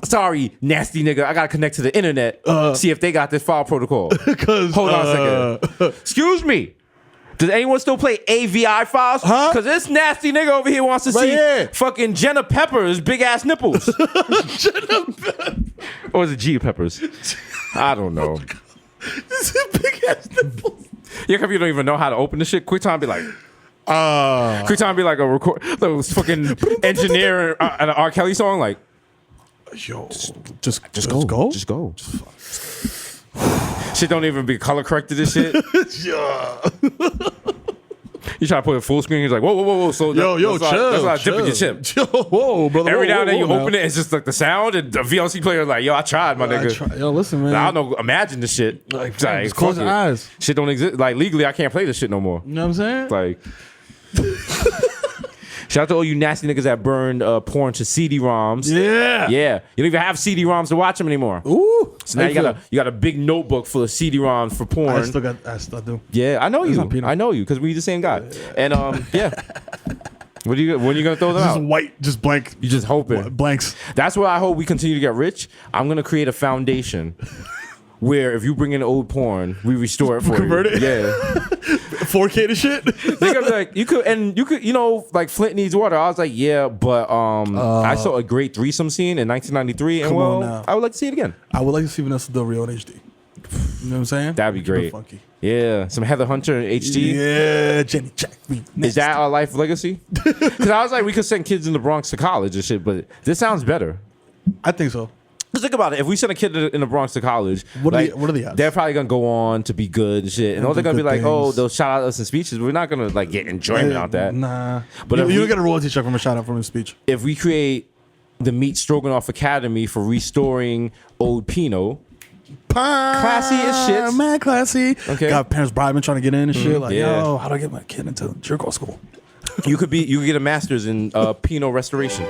sorry, nasty nigga. I gotta connect to the internet. See if they got this file protocol. Hold on a second. Excuse me. Does anyone still play AVI files? Huh? Because this nasty nigga over here wants to see fucking Jenna Pepper's big ass nipples. Jenna Pepper. Or is it G Peppers? I don't know. This is big ass nipples. Your computer don't even know how to open this shit. QuickTime be like, QuickTime be like a record, those fucking engineer an R. Kelly song, like, yo, just go. Just go. Shit don't even be color corrected this shit. Yeah. You try to put it full screen, he's like, whoa. So chill. That's not dipping your chip. Chill. Whoa, brother. Every now and then you open it, it's just like the sound, and the VLC player like, yo, I tried, my nigga. Yo, listen, man. I don't know, imagine this shit. Like just close your eyes. Shit don't exist. Like, legally, I can't play this shit no more. You know what I'm saying? Like, shout out to all you nasty niggas that burned porn to CD-ROMs. Yeah. You don't even have CD-ROMs to watch them anymore. Ooh. So now you got a big notebook full of CD-ROMs for porn. I still do. Yeah, I know you because we the same guy. And when are you gonna throw them Just out? white, just blank. You just hoping Blanks. That's why I hope we continue to get rich. I'm gonna create a foundation where if you bring in old porn, we restore it for Convert you. it? Yeah. 4K to shit. They're gonna be like, you could, like Flint needs water. I was like, yeah, but I saw a great threesome scene in 1993, and on now. I would like to see it again. I would like to see Vanessa Del Rio in HD. You know what I'm saying? That'd be great. Funky. Yeah, some Heather Hunter in HD. Yeah, Jenny Jack. Is that our life legacy? Because I was like, we could send kids in the Bronx to college and shit, but this sounds better. I think so. Just think about it. If we send a kid in the Bronx to college, what are the odds? They're probably gonna go on to be good and shit, and all they're gonna be like, oh, they'll shout out us in speeches. But we're not gonna like get enjoyment out that. Nah, but you don't get a royalty check from a shout out from his speech. If we create the Meat Stroganoff Academy for restoring old Pinot, classy as shit, man, classy. Okay, got parents bribing trying to get in and shit. Like, yeah. yo, how do I get my kid into jerk off school? You could get a master's in Pinot restoration.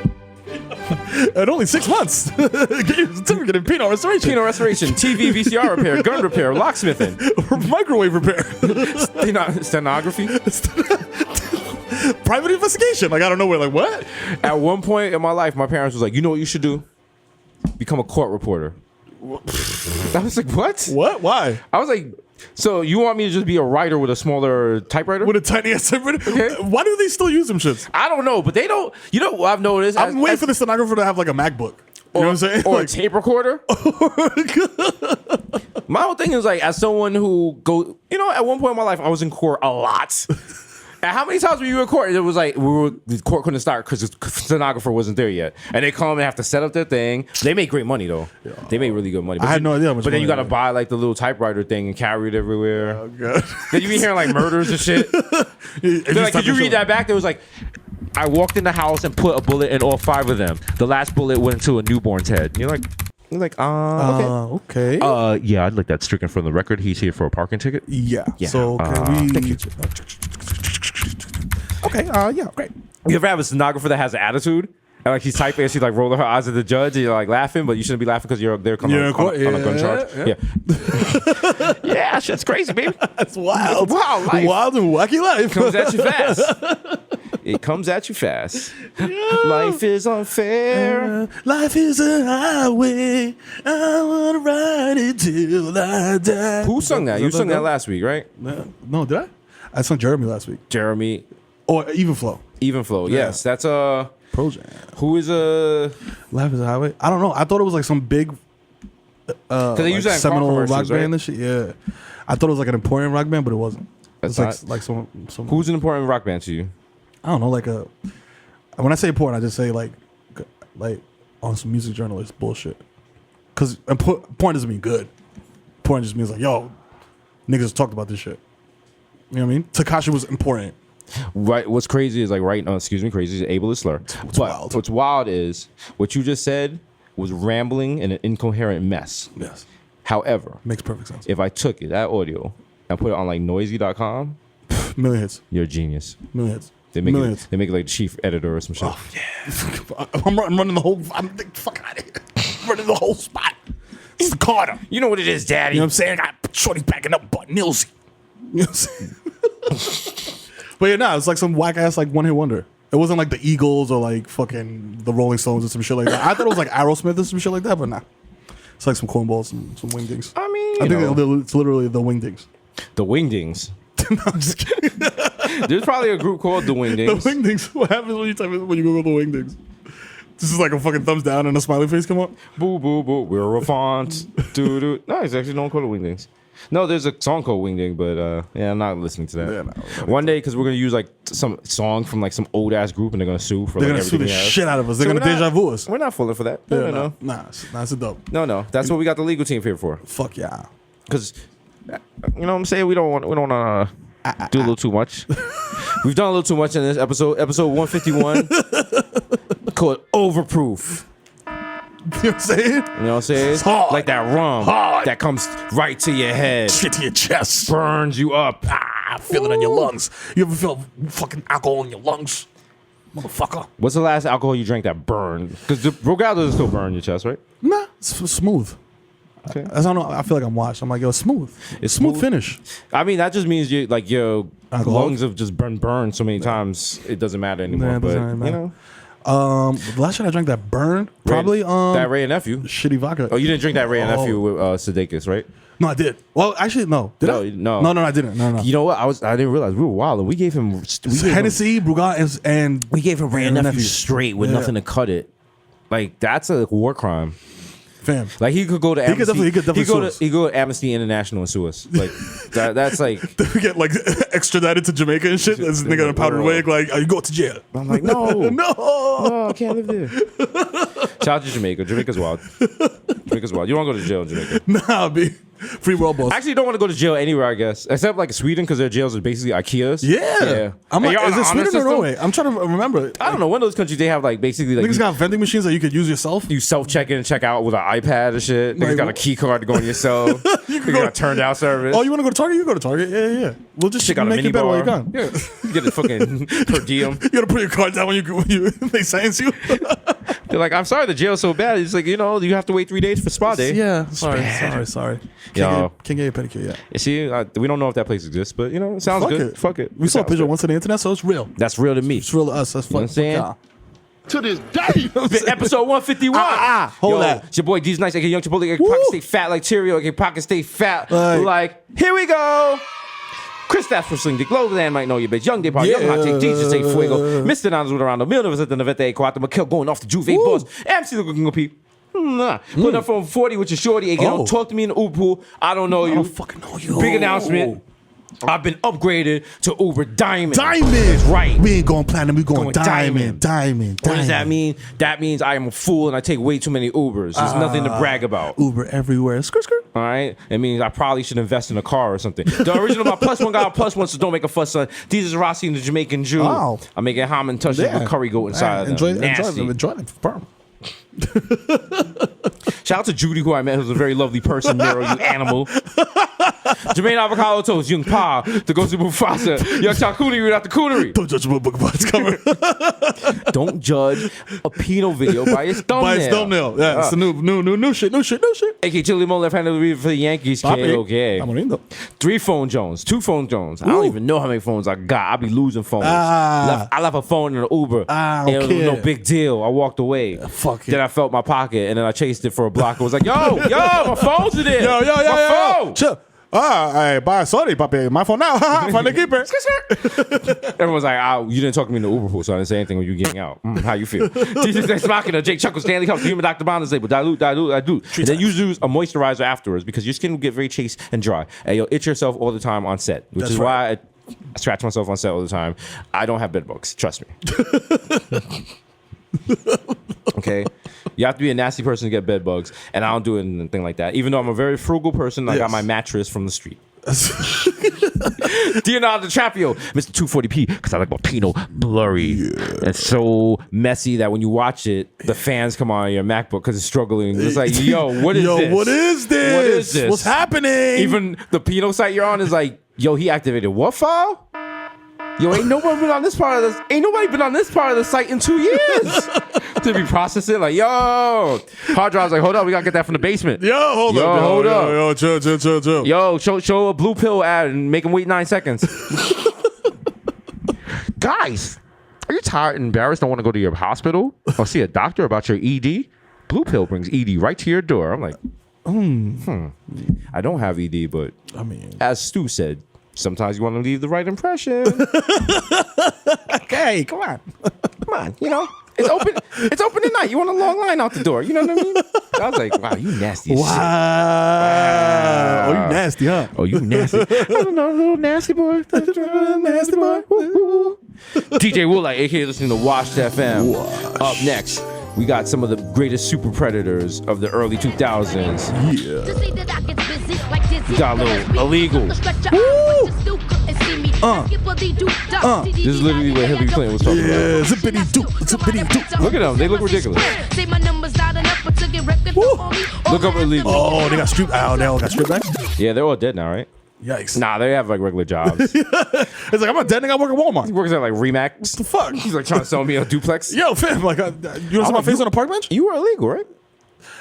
At only 6 months. Get your certificate in Pinot restoration. Pinot restoration, TV, VCR repair, gun repair, locksmithing, microwave repair, stenography, private investigation. Like, I don't know where. Like, what? At one point in my life, my parents was like, you know what you should do? Become a court reporter. I was like, what? What? Why? I was like, so you want me to just be a writer with a smaller typewriter? With a tiny ass typewriter? Okay. Why do they still use them shits? I don't know, but they don't. You know what I've noticed? I'm waiting for the stenographer to have like a MacBook. You know what I'm saying? Or like, a tape recorder. My whole thing is like, as someone who at one point in my life, I was in court a lot. And how many times were you in court? It was like the court couldn't start because the stenographer wasn't there yet, and they come and have to set up their thing. They make great money though. Yeah. They make really good money. But I had no idea how much. But then you got to buy like the little typewriter thing and carry it everywhere. Oh god! Then you be hearing like murders and shit. They're like, could you read that back? There was like, I walked in the house and put a bullet in all 5 of them. The last bullet went into a newborn's head. You're like, okay. Yeah, I'd like that stricken from the record. He's here for a parking ticket. Yeah. So can we? Thank you. Okay. Yeah. Great. You ever have a stenographer that has an attitude? And like she's typing and she's like rolling her eyes at the judge and you're like laughing, but you shouldn't be laughing because you're there on a gun charge. Yeah. Yeah, shit's crazy, baby. That's wild. Wild life. Wild and wacky life. Comes at you fast. It comes at you fast. Yeah. Life is unfair. Life is a highway. I want to ride it till I die. Who sung that? You sung that last week, right? No, did I? I sung Jeremy last week. Jeremy. Or Even Flow. Even Flow, Yeah. yes. That's Pro Jam. Who is Life is a Highway? I don't know. I thought it was like some big Because they use that in car seminal rock commercials, right? band and shit. Yeah, I thought it was like an important rock band, but it wasn't. It's That's like some. Who's an important rock band to you? I don't know, like a. When I say important, I just say like on some music journalist bullshit. Because important doesn't mean good. Important just means like, yo, niggas talked about this shit. You know what I mean? Tekashi was important. Right. What's crazy is like crazy is an ableist slur. Wild. What's wild is what you just said was rambling and an incoherent mess. Yes. However, Makes perfect sense. if I took that audio and put it on like noisy.com, Million hits. you're a genius. Million hits. They make Million it, hits. they make it like chief editor or some shit. Oh, yeah. I'm running the whole. I'm fuck out of here. I'm running the whole spot. It's the Carter. You know what it is, Daddy. You know what I'm saying? I got Shorty backing up butt nilsy. You know what I'm saying? But yeah, nah, it's like some whack ass like one hit wonder. It wasn't like the Eagles or like fucking the Rolling Stones or some shit like that. I thought it was like Aerosmith or some shit like that, but nah. It's like some cornballs, some wingdings. I mean, I think it's literally the wingdings. the Wingdings. No, I'm just kidding. There's probably a group called the Wingdings. The wingdings. What happens when you Google the wingdings? This is like a fucking thumbs down and a smiley face come up. Boo boo boo. We're a font. Doo doo. No, it's actually don't call it Wingdings. No, there's a song called Wingding, but yeah, I'm not listening to that. Yeah, no, one day, because we're gonna use like some song from like some old ass group, and they're gonna sue for They're like gonna sue everything the we have. shit out of us. They're So gonna we're not- deja vu us. We're not falling for that. Yeah, No. Nah, it's a dope. No. That's what we got the legal team here for. Fuck yeah. Because you know what I'm saying, we don't want to do a little too much. We've done a little too much in this episode 151 called Overproof. You know what I'm saying? You know what I'm saying? It's hard. Like that rum Hard. that comes right to your head, Shit to your chest. burns you up. Feel it in your lungs. You ever feel fucking alcohol in your lungs? Motherfucker. What's the last alcohol you drank that burned? Because the Rogal doesn't still burn your chest, right? Nah, it's smooth. Okay. I don't know. I feel like I'm washed. I'm like, yo, it's smooth. It's smooth smooth? finish. I mean, that just means your Alcohol? lungs have just burned so many times it doesn't matter anymore. Yeah, it but doesn't really you matter. know, The last shit I drank that burned, probably that Ray and Nephew. shitty vodka. Oh, you didn't drink that Ray and Nephew with Sudeikis, right? No, I did. Well, actually, no. Did I? No. No, I didn't. No. You know what? I didn't realize we were wild. And we gave him Hennessy, Brugat, and We gave him Ray and Ray and Nephew Nephew. straight with Yeah. nothing to cut it. Like that's a war crime. fam. Like he could go to He could Amnesty. definitely sue us. He go to Amnesty International and sue us. Like that's like. We get like extradited to Jamaica and shit. This nigga in a powdered wig, like, you go to jail. I'm like, no, No. I can't live there. Shout out to Jamaica. Jamaica's wild. Jamaica's wild. You don't want to go to jail in Jamaica. Nah, B. Free world boss. I actually don't want to go to jail anywhere, I guess, except like Sweden because their jails are basically IKEAs. Yeah. I'm And like, you're on is the it honor Sweden or system? Norway? I'm trying to remember. I don't know. One of those countries they have like basically like Niggas got vending machines that you could use yourself. you self check in and check out with an iPad and shit. Niggas Like, got a key card to go in yourself. You got a turned out service. Oh, you want to go to Target? You go to Target. Yeah. We'll just Shit got a make mini it better while bar. you're gone. You get a fucking per diem. You gotta put your card down when you they sentence you. They're like, I'm sorry, the jail's so bad. It's like, you know, you have to wait 3 days for spa day. Yeah. It's Sorry. bad. Can't get a pedicure yet. You see, we don't know if that place exists, but you know, it sounds Fuck good. it. Fuck it. We It saw a sounds picture good. once on the internet, so it's real. That's real to me. It's real to us. That's You know what I'm saying? To this day. Episode 151. Hold Yo, that. It's your boy D's Nice, aka Young Chipotle, aka Woo. Pocket Stay Fat like Cheerio, aka Pocket Stay Fat. Right. Like, here we go. Chris Staff from Sling Dick, Glowland might know you, bitch. Young Depart, Young Hot Take, Jesus say Fuego, Mr. Nanos with around the Mil Never the Navete, Quattro McKill going off the Juve boss, MC the Google Peep. Putting up from 40 with your shorty, aka Oh. don't talk to me in the Uber pool. I don't know you. I don't fucking know you. Big announcement. I've been upgraded to Uber Diamond. Diamond. That's right. We ain't going platinum. We going Going diamond. Diamond. What does that mean? That means I am a fool and I take way too many Ubers. There's nothing to brag about. Uber everywhere. Skirt. All right? It means I probably should invest in a car or something. The original my plus one got a plus one, so don't make a fuss, son. These is Rossi and the Jamaican Jew. Oh. I'm making ham and touch with curry goat inside of them. Nasty. Enjoy them. Firm. Shout out to Judy, who I met, who's a very lovely person. Mero, you animal. Jermaine Avocado Toast, Young Pa, the Ghost of Mufasa, Young Charcuterie without the coonery. Don't judge a book by its cover. Don't judge a penal video by its thumbnail. By its thumbnail. Yeah, it's the new shit. AK Chili Mo left-handed reader for the Yankees. Okay. I'm lindo. 3 phone Jones, 2 phone Jones. I don't even know how many phones I got. I be losing phones. Ah. I left a phone in an Uber. Ah, And it was okay. no big deal. I walked away. Fuck it. Then I felt my pocket, and then I chased it for a block. I was like, yo, my phone's in there. Yo. My phone. Chill. Bye, sorry, papi. My phone now. Find the keeper. Everyone's like, oh, you didn't talk to me in the Uber pool, so I didn't say anything when you were getting out. How you feel? Jesus Christ, Machina, Jake Chuckles, Stanley Cups, Human Dr. Bond is able. Dilute. And then you use a moisturizer afterwards because your skin will get very chaste and dry. And you'll itch yourself all the time on set, which is why I scratch myself on set all the time. I don't have bed bugs. Trust me. Okay, you have to be a nasty person to get bed bugs, and I don't do anything like that. Even though I'm a very frugal person, I got my mattress from the street. Leonardo DiCaprio, Mr. 240p, because I like my Pinot blurry. It's so messy that when you watch it, the fans come on your MacBook because it's struggling. It's like, yo, what is this? What is this? What is this? What's happening? Even the Pinot site you're on is like, yo, he activated what file? Yo, ain't nobody been on this part of the site in 2 years to be processing. Like, yo, hard drive's like, hold up, we gotta get that from the basement. Hold up. Yo, chill. Yo, show a blue pill ad and make them wait 9 seconds. Guys, are you tired and embarrassed? Don't want to go to your hospital or see a doctor about your ED? Blue pill brings ED right to your door. I'm like, I don't have ED, but I mean, as Stu said, sometimes you want to leave the right impression. Okay, come on. You know, it's open tonight. You want a long line out the door. You know what I mean? I was like, wow, you nasty as shit. Wow. Oh, you nasty, huh? Oh, you nasty. I don't know, little nasty boy. Nasty boy. DJ Woolite, a.k.a. listening to Washed FM. Up next, we got some of the greatest super predators of the early 2000s. Yeah. We got a little illegal. This is literally what Hillary Clinton was talking about. Zippity doop. Look at them. They look ridiculous. Look up illegal. Oh, they got strip. Oh, they all got strip back? Yeah, they're all dead now, right? Yikes. Nah, they have like regular jobs. It's like, I'm not dead, nigga. I work at Walmart. He works at like Remax. What the fuck? He's like trying to sell me a duplex. Yo, fam, like, you want to see my face on a park bench? You were illegal, right?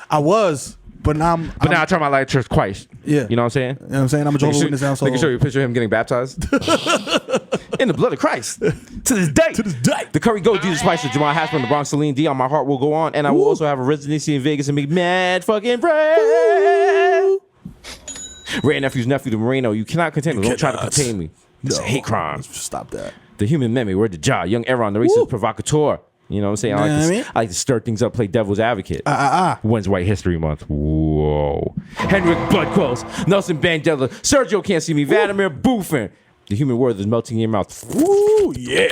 I was, but now I'm... But now I try my light church twice. Yeah. You know what I'm saying? You know what I'm saying? I'm a Jehovah's Witness now, so... They can show you a picture of him getting baptized. In the blood of Christ. To this day. The Curry Goat, Jesus Spicer, Jamal Hasper, the Bronx, Celine D. On My Heart Will Go On. And I will also have a residency in Vegas and make mad fucking bread. Ray Nephew's nephew, the Moreno. You cannot contain me. Don't try to contain me. It's a hate crime. Stop that. The Human Memory, Word to Ja, Young Aaron, the racist provocateur. You know what I'm saying? I like to stir things up, play devil's advocate. When's White History Month? Whoa. Henrik Bloodquills, Nelson Mandela, Sergio Can't See Me, Vladimir Buffin. The human word is melting in your mouth. Ooh, yeah.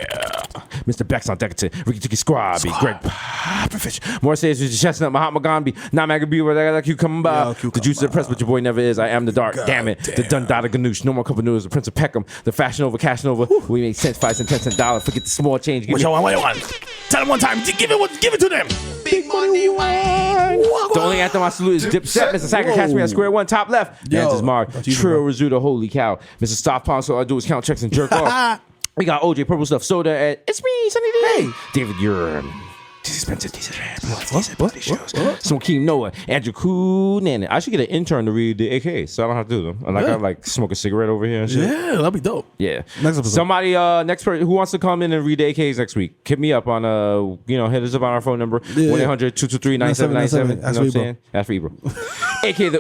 Mr. Bex on Decadent, Ricky Tiki Squabby, Greg Popovich, More says the Chestnut, Mahatma Gandhi, Not Magabi, where I like you come by. The juice of the press, but your boy never is. I am the dark, damn it. The Dundada Ganoush, no more couple news. The Prince of Peckham, the Fashion Over, Cash Nova. We make cents, 5 cents, 10 cents, $1. Forget the small change. What you want? Tell them one time. Give it to them. Big money wine. The only anthem I salute is Dipset. Mr. Sacker, catch me at square one, top left. Dances Mark, Trill Rizzuto, holy cow. Mr. Stop Pond, so all I do is count checks and jerk off. We got OJ Purple Stuff Soda at It's Me, Sunny Day. David Urim. Expensive Keem Noah, Andrew Coonan. I should get an intern to read the AKs, so I don't have to do them. And I gotta smoke a cigarette over here and shit. Yeah, that'd be dope. Yeah. Next episode. Somebody, next person who wants to come in and read the AKs next week, hit me up on hit us up on our phone number 1-800-223-9797. You know what I'm saying? That's for Ebro. AK the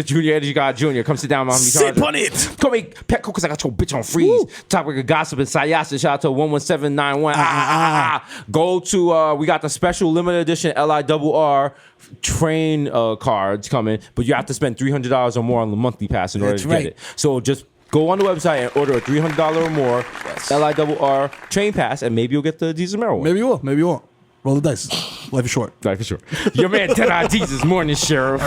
Junior Energy God Junior. Come sit down on me. Sit on it. Call me Petco because I got your bitch on freeze. Topic of gossip and Sayasa. Shout out to 11791. Go to we got the special limited edition LIRR train cards coming, but you have to spend $300 or more on the monthly pass in order to get it. So just go on the website and order a $300 or more LIRR train pass, and maybe you'll get the Desus Mero one. Maybe you will. Maybe you won't. Roll the dice. Life is short. Life is short. Your man Ted Jesus morning, Sheriff.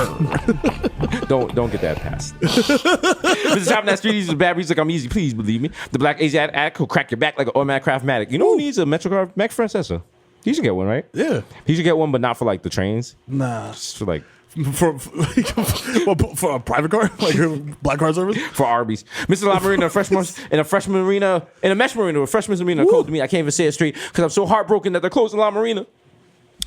Don't get that pass. This is happening at Street Easy with bad music. I'm easy, please believe me. The Black Asian addict will crack your back like an automatic Craftmatic. You know who needs a MetroCard? Mac Francesa. He should get one, right? Yeah. He should get one, but not for like the trains. Nah. Just for like for a private car, like a black car service. For Arby's. Mr. La Marina, in a mesh marina with freshman's arena, called to me. I can't even say it straight because I'm so heartbroken that they're closing La Marina.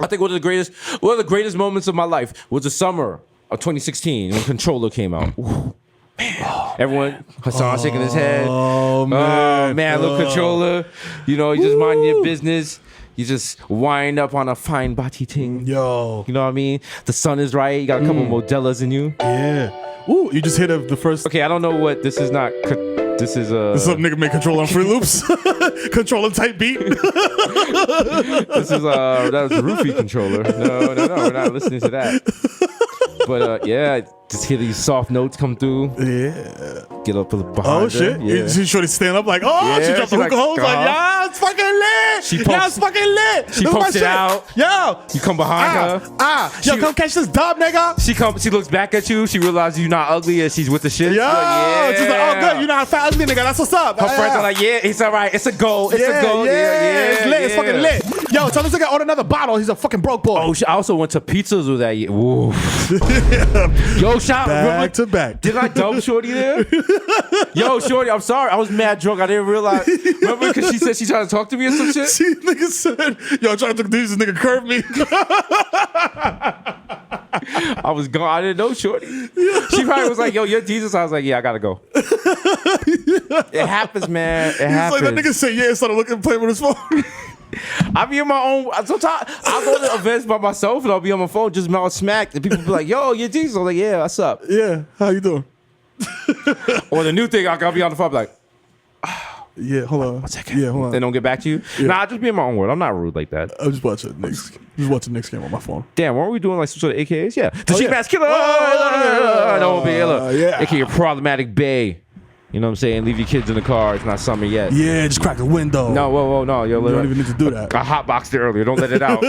I think one of the greatest moments of my life was the summer of 2016 when Controller came out. Ooh, man. Everyone, Hasan shaking his head. Oh, man. Little Controller. You know, you just mind your business. You just wind up on a fine body ting. Yo. You know what I mean? The sun is right. You got a couple Modellas in you. Yeah. Ooh, you just hit the first. Okay, I don't know what this is. Not. This is some nigga make control on free loops. Controller type beat. This is that was a roofie controller. No, we're not listening to that. But yeah, just hear these soft notes come through. Yeah. Get up behind Oh her. shit. Yeah. She shorty stand up like, oh, she dropped the hookah hose like, yeah, it's fucking lit. She Yeah, it's fucking lit. She Look at my pokes it shit. out. Yo. You come behind her. Yo, come catch this dub, nigga. She looks back at you. She realizes you're not ugly and she's with the shit. Yo. Yeah. She's like, oh, good. You're not a fat ugly nigga. That's what's up. Her friends are like, yeah, it's all right. It's a goal. It's a goal. Yeah. It's lit. It's fucking lit. Yo, tell this nigga order another bottle. He's a fucking broke boy. Oh, I also went to pizzas with that. Woo. Yo, shout back to back. Did I dub Shorty there? Yo, Shorty, I'm sorry. I was mad drunk. I didn't realize. Remember, because she said she tried to talk to me or some shit? She nigga said, yo, I'm trying to this nigga curved me. I was gone. I didn't know Shorty. She probably was like, yo, you're Jesus. I was like, yeah, I gotta go. It happens, man. It happens. Like that nigga said, yeah, started looking, playing with his phone. I be in my own. Sometimes I'll go to events by myself and I'll be on my phone just mouth smacked. And people be like, yo, you're Jesus. I'm like, yeah, what's up? Yeah, how you doing? Or the new thing, I'll be on the phone, like, yeah, hold on. 1 second. Yeah, hold on. They don't get back to you? Yeah. Nah, I just be in my own world. I'm not rude like that. I'm just watching Nick's game on my phone. Damn, weren't we doing like some sort of AKAs? Yeah. The Cheap yeah. Ass Killer. No, yeah. AKA Problematic Bae. You know what I'm saying? Leave your kids in the car. It's not summer yet. Yeah, just crack the window. No, whoa, no. You don't even need to do that. I hotboxed it earlier. Don't let it out.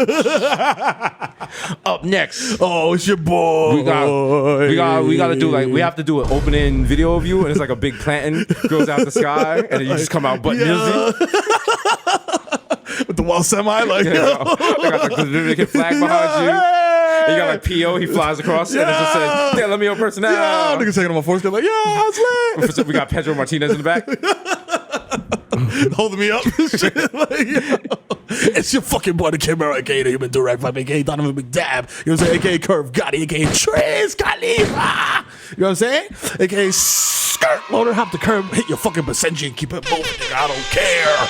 Up next. Oh, it's your boy. We got to do like, we have to do an opening video of you, and it's like a big planting goes out the sky, and then you just come out butt nizzy. With the wall semi, like, I got the Dominican flag behind you. And you got like P.O. He flies across and it just says, "Yeah, let me open person now." Yeah, nigga taking on my foreskin like, yeah, it's lit. We got Pedro Martinez in the back. Holding me up. Like, it's your fucking boy, the Mero, aka the Human Direct Vibe, aka Donovan McDab. You know what I'm saying? Aka Curve Gotti, aka Trez Khalifa. You know what I'm saying? Aka Skirt Loader, hop the curb, hit your fucking Basenji and keep it moving, nigga. I don't care.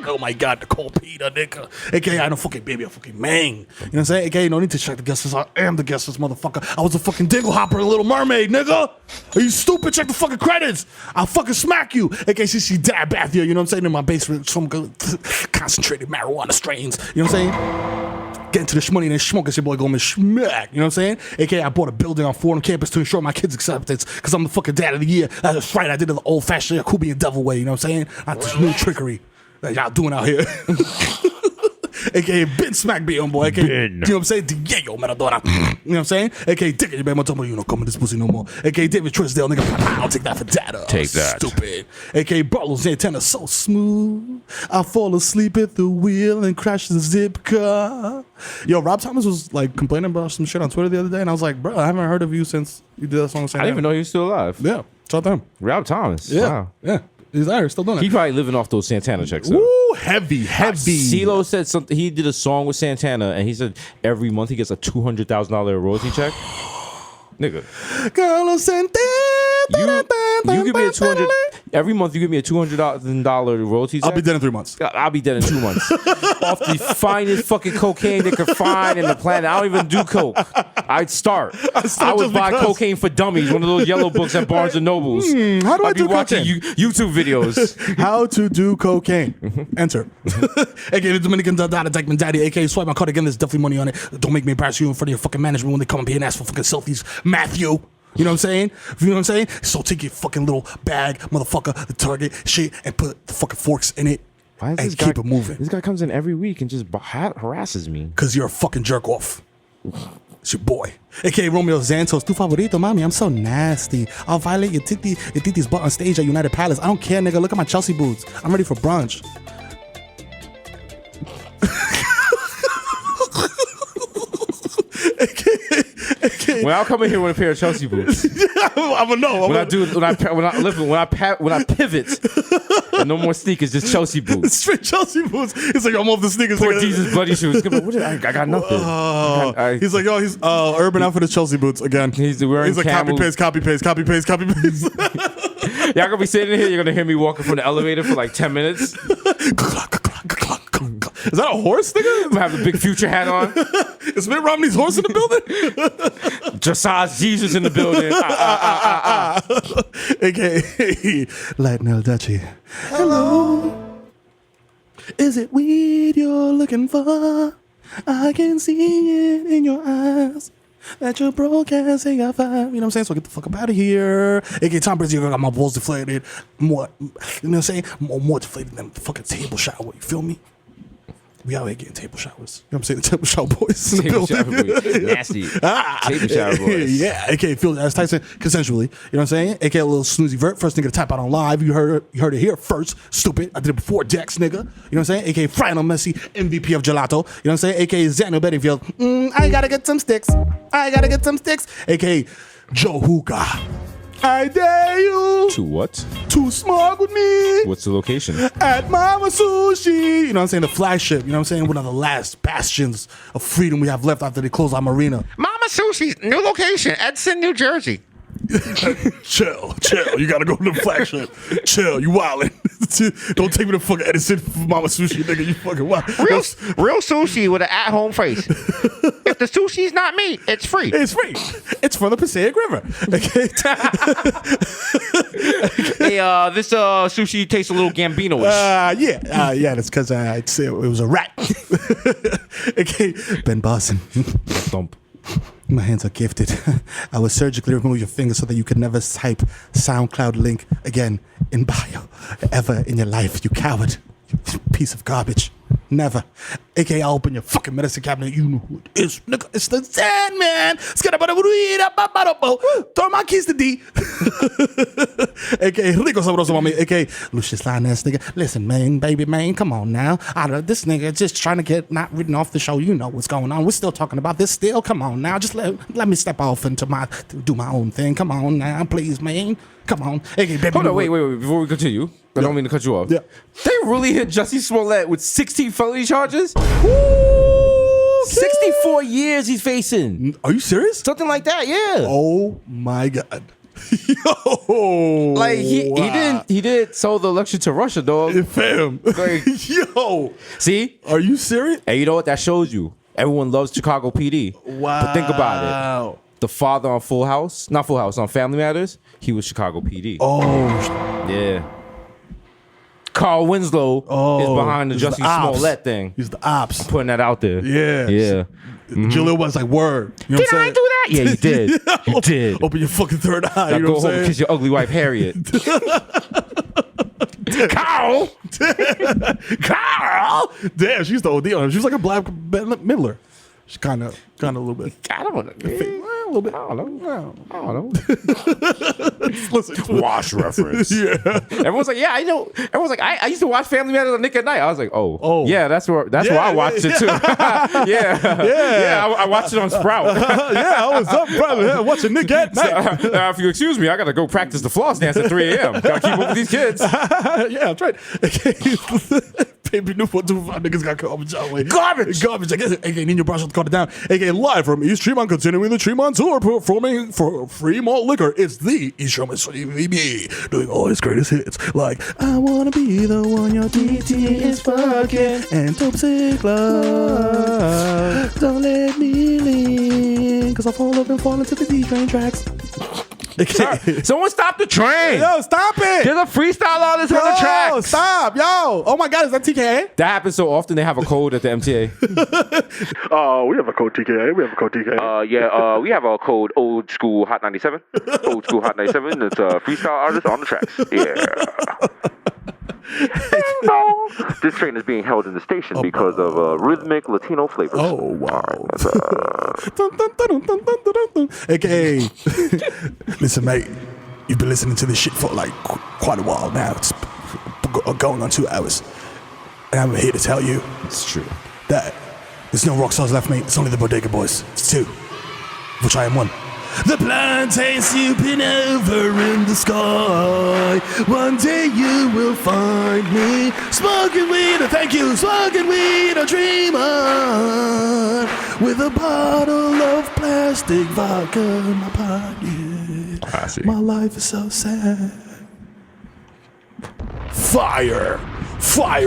Oh my God, Nicole Peter, nigga. AKA, I don't fucking baby, I fucking mang. You know what I'm saying? AKA, no need to check the guest list. I am the guest list, motherfucker. I was a fucking dingle hopper in Little Mermaid, nigga. Are you stupid? Check the fucking credits. I'll fucking smack you. AKA, she dad bath here, you know what I'm saying? In my basement, some concentrated marijuana strains. You know what I'm saying? Get into the shmoney and then smoke. It's your boy Goldman Schmack. You know what I'm saying? AKA, I bought a building on Fordham campus to ensure my kids' acceptance because I'm the fucking dad of the year. That's right. I did it the old-fashioned Yakubian devil way. You know what I'm saying? Not this new trickery that y'all doing out here. AKA Ben Smack be on boy. AKA, you know what I'm saying? Diego Maradona. You know what I'm saying? AKA Dick, you better tell me you don't come in this pussy no more. AKA David Trisdale, nigga. I'll take that for data. Take that. Stupid. AKA Barlow Santana, so smooth. I fall asleep at the wheel and crash the zip car. Yo, Rob Thomas was like complaining about some shit on Twitter the other day, and I was like, bro, I haven't heard of you since you did that song with Santana. I didn't even know he was still alive. Yeah, shout out to him. Rob Thomas. Yeah, Wow. yeah. He's out here still doing it. He probably living off those Santana checks. Though. Ooh, heavy. CeeLo said something. He did a song with Santana, and he said every month he gets a $200,000 royalty check. Nigga, Girl, Santana. you give me a $200. Every month you give me a $200,000 royalty check. I'll be dead in 3 months. I'll be dead in 2 months. Off the finest fucking cocaine they could find in the planet. I don't even do coke. I'd start. I would buy Cocaine for Dummies, one of those yellow books at Barnes and Nobles. How do I I'd be do watching cocaine? YouTube videos. How to do cocaine. Enter. AKA the Dominican Dada Dykeman Daddy. AKA swipe my card again. There's definitely money on it. Don't make me embarrass you in front of your fucking management when they come up here and ask for fucking selfies. Matthew. You know what I'm saying? You know what I'm saying? So take your fucking little bag, motherfucker, the Target shit, and put the fucking forks in it. Why is and this guy, keep it moving. This guy comes in every week and just harasses me. Because you're a fucking jerk off. It's your boy. AKA Romeo Santos. Tu favorito, mommy. I'm so nasty. I'll violate your titi's butt on stage at United Palace. I don't care, nigga. Look at my Chelsea boots. I'm ready for brunch. When I come in here with a pair of Chelsea boots, I'm gonna know. when I pivot, and no more sneakers, just Chelsea boots. Straight Chelsea boots. He's like, I'm off the sneakers. Poor Jesus bloody shoes. I got nothing. He's like, yo, he's Urban Outfit of Chelsea boots again. He's wearing like, camels. copy paste. Y'all gonna be sitting in here. You're gonna hear me walking from the elevator for like 10 minutes. Is that a horse, nigga? I'm gonna have the big Future hat on. Is Mitt Romney's horse in the building? Dressage Jesus in the building. AKA Latin Dutchie. Hello. Is it weed you're looking for? I can see it in your eyes that you're broke and say I five. You know what I'm saying? So get the fuck up out of here. AKA Tom Brady, I got my balls deflated. More, you know what I'm saying? More deflated than the fucking table shower. You feel me? We out here getting table showers. You know what I'm saying? The table shower boys in the Table building. shower boys. Nasty. Table shower boys. Yeah, AKA Phil as Tyson consensually. You know what I'm saying? AKA a little snoozy vert. First nigga to tap out on live. You heard it here first. Stupid. I did it before Dex, nigga. You know what I'm saying? AKA Final Messi, MVP of Gelato. You know what I'm saying? AKA Xano Bedingfield. I gotta get some sticks. AKA Joe Hookah. I dare you To what? to smoke with me What's the location? at Mama Sushi. You know what I'm saying? The flagship. You know what I'm saying? One of the last bastions of freedom we have left after they close our marina. Mama Sushi's new location, Edson, New Jersey. Chill. You gotta go to the flagship. Chill. You wildin'. Don't take me to fucking Edison for Mama Sushi, nigga. You fucking wild. Real sushi with an at-home face. If the sushi's not meat, it's free. It's free. It's from the Passaic River. Okay. Hey, this sushi tastes a little Gambino-ish. Yeah. That's because it was a rat. Okay. Ben Boston. Thump. My hands are gifted. I will surgically remove your finger so that you could never type SoundCloud link again in bio ever in your life, you coward. You piece of garbage. Never. AKA, I'll open your fucking medicine cabinet. You know who it is. Nigga, it's the Sandman. Throw my keys to D. AKA, Rico Sabroso, mommy. AKA, Lucius Lioness, nigga. Listen, man, baby, man, come on now. This nigga just trying to get not written off the show. You know what's going on. We're still talking about this still. Come on now. Just let me step off into do my own thing. Come on now, please, man. Come on. AKA, baby. Hold on, wait. Before we continue, I don't mean to cut you off. Yeah. They really hit Jussie Smollett with 16 felony charges? Ooh, 64 years he's facing. Are you serious? Something like that, yeah. Oh my God. Yo. Like he didn't sell the election to Russia, dog. Fam. Like, yo. See? Are you serious? And you know what that shows you? Everyone loves Chicago PD. Wow. But think about it. The father on on Family Matters, he was Chicago PD. Oh. Yeah. Carl Winslow is behind the Jussie Smollett thing. He's the ops. Putting that out there. Yeah. Yeah. Jaleel was like, word. You know Did I do that? Yeah, you did. You did. Open your fucking third eye. Now You know go what home I'm and saying? kiss your ugly wife, Harriet. Carl! Carl! Damn, she used to OD on him. She was like a black Midler. She's kind of a little bit. I don't know. A little bit. I don't know. Listen, Wash reference. Yeah. Everyone's like, yeah, I know. Everyone's like, I used to watch Family Matters on Nick at Night. I was like, oh. Yeah, that's where I watched it too. Yeah, I watched it on Sprout. Yeah, I was up, brother. Watching Nick at Night. If you excuse me, I gotta go practice the floss dance at 3 a.m. Gotta keep up with these kids. Yeah, I'm trying. Baby Newport 255 niggas got garbage out way. Garbage. I guess. AKA Nino Brush will cut it down. AKA live from East Tremont, continuing the Tremont tour, performing for free malt liquor. It's the East Tremont CVB, doing all his greatest hits like I wanna be the one your TT is fucking and Dope Sick Love. Don't let me lean, cause I fall up and fall into the D-Train tracks. Okay. Someone stop the train. Yo, stop it. There's a freestyle artist on the track. Yo, stop. Yo. Oh my God, is that TKA? That happens so often they have a code at the MTA. We have a code TKA. We have a code Old School Hot 97. Old School Hot 97. It's a freestyle artist on the tracks. Yeah. This train is being held in the station because of rhythmic Latino flavors. Oh, wow. Right, AKA, listen, mate, you've been listening to this shit for like quite a while now. It's going on 2 hours. And I'm here to tell you, It's true. that there's no rock stars left, mate. It's only the Bodega Boys. It's 2, which I am 1. The plantain swooping over in the sky. One day you will find me smoking weed, thank you, smoking weed, a dreamer with a bottle of plastic vodka in my pocket. Classy. My life is so sad. Fire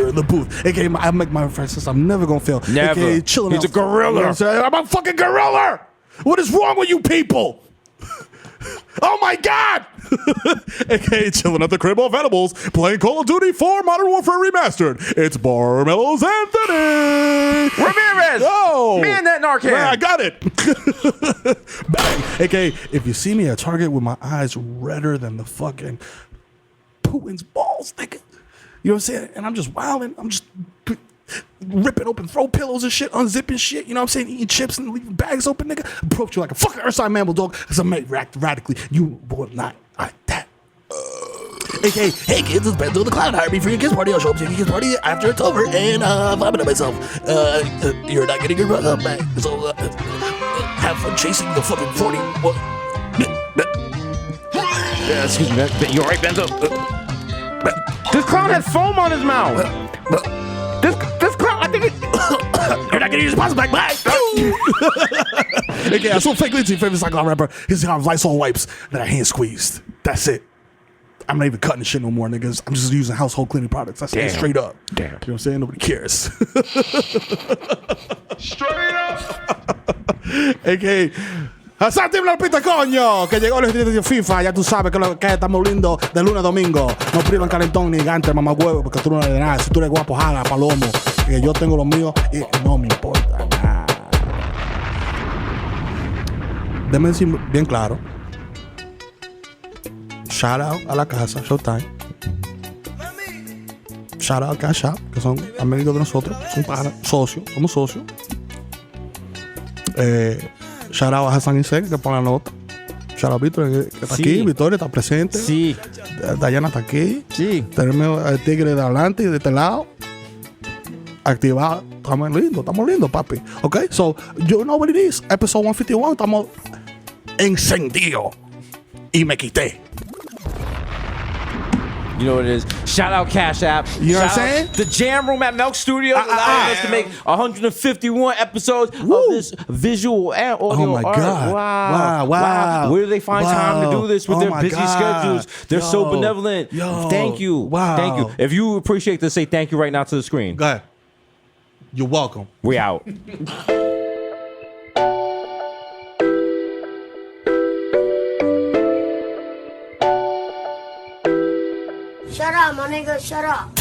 in the booth. AKA, I make my references. I'm never gonna fail. Never. AKA, chilling He's out. a gorilla. You know what I'm saying? I'm a fucking gorilla. What is wrong with you people? Oh my God! AKA chilling at the crib of edibles, playing Call of Duty 4 Modern Warfare Remastered. It's Barmelo's Anthony Ramirez! Oh! Man, that Narcan! Yeah, I got it! Bang! AKA, if you see me at Target with my eyes redder than the fucking Putin's balls, nigga. You know what I'm saying? And I'm just wilding. I'm just ripping open throw pillows and shit, unzipping shit. You know what I'm saying? Eating chips and leaving bags open, nigga. Approach you like a fucking Earthside mammal dog because I'm made radically. You will not like that. AKA, hey kids, it's Ben to the Clown. Hire me for your kids' party. I'll show up to your kids' party after it's over and vomit at myself. You're not getting your brother back. So have fun chasing the fucking 40. What? Excuse me, you alright, Benzo? This clown has foam on his mouth. This clown, I think it. You're not getting your sponsor back. Bye. AKA, I saw Fake Lindsay, favorite cyclone rapper. He's got Lysol wipes that I hand squeezed. That's it. I'm not even cutting the shit no more, niggas. I'm just using household cleaning products. That's it, straight up. Damn. You know what I'm saying? Nobody cares. Straight up. AKA, Hasan, tiene una pita, coño, que llegó el estudio de FIFA. Ya tú sabes que lo que estamos lindos de lunes a domingo. No privan calentón ni gigante, mamá huevo, porque tú no eres de nada. Si tú eres guapo, jala, palomo. Que yo tengo lo mío y no me importa nada. Déjame decir bien claro. Shout out a la casa, Showtime. Shout out a Cash App, que son amigos de nosotros, son para socios, somos socios. Shout out a Hasan y Sek, que pone la nota. Shout out a Víctor, que está aquí. Victoria está presente. Sí. Dayana está aquí. Sí. Tenemos al tigre de adelante y de este lado. Activado. Estamos lindos, papi. Ok, so, you know what it is. Episode 151, estamos encendidos. Y me quité. You know what it is. Shout out Cash App. You know what I'm Shout out saying? The Jam Room at Melk Studios allowing us to make 151 episodes of this visual and audio Oh my art. God. Wow. Where do they find time to do this with their my busy God. schedules? They're so benevolent. Thank you. Wow. Thank you. If you appreciate this, say thank you right now to the screen. Go ahead. You're welcome. We out. Shut up, my nigga, shut up.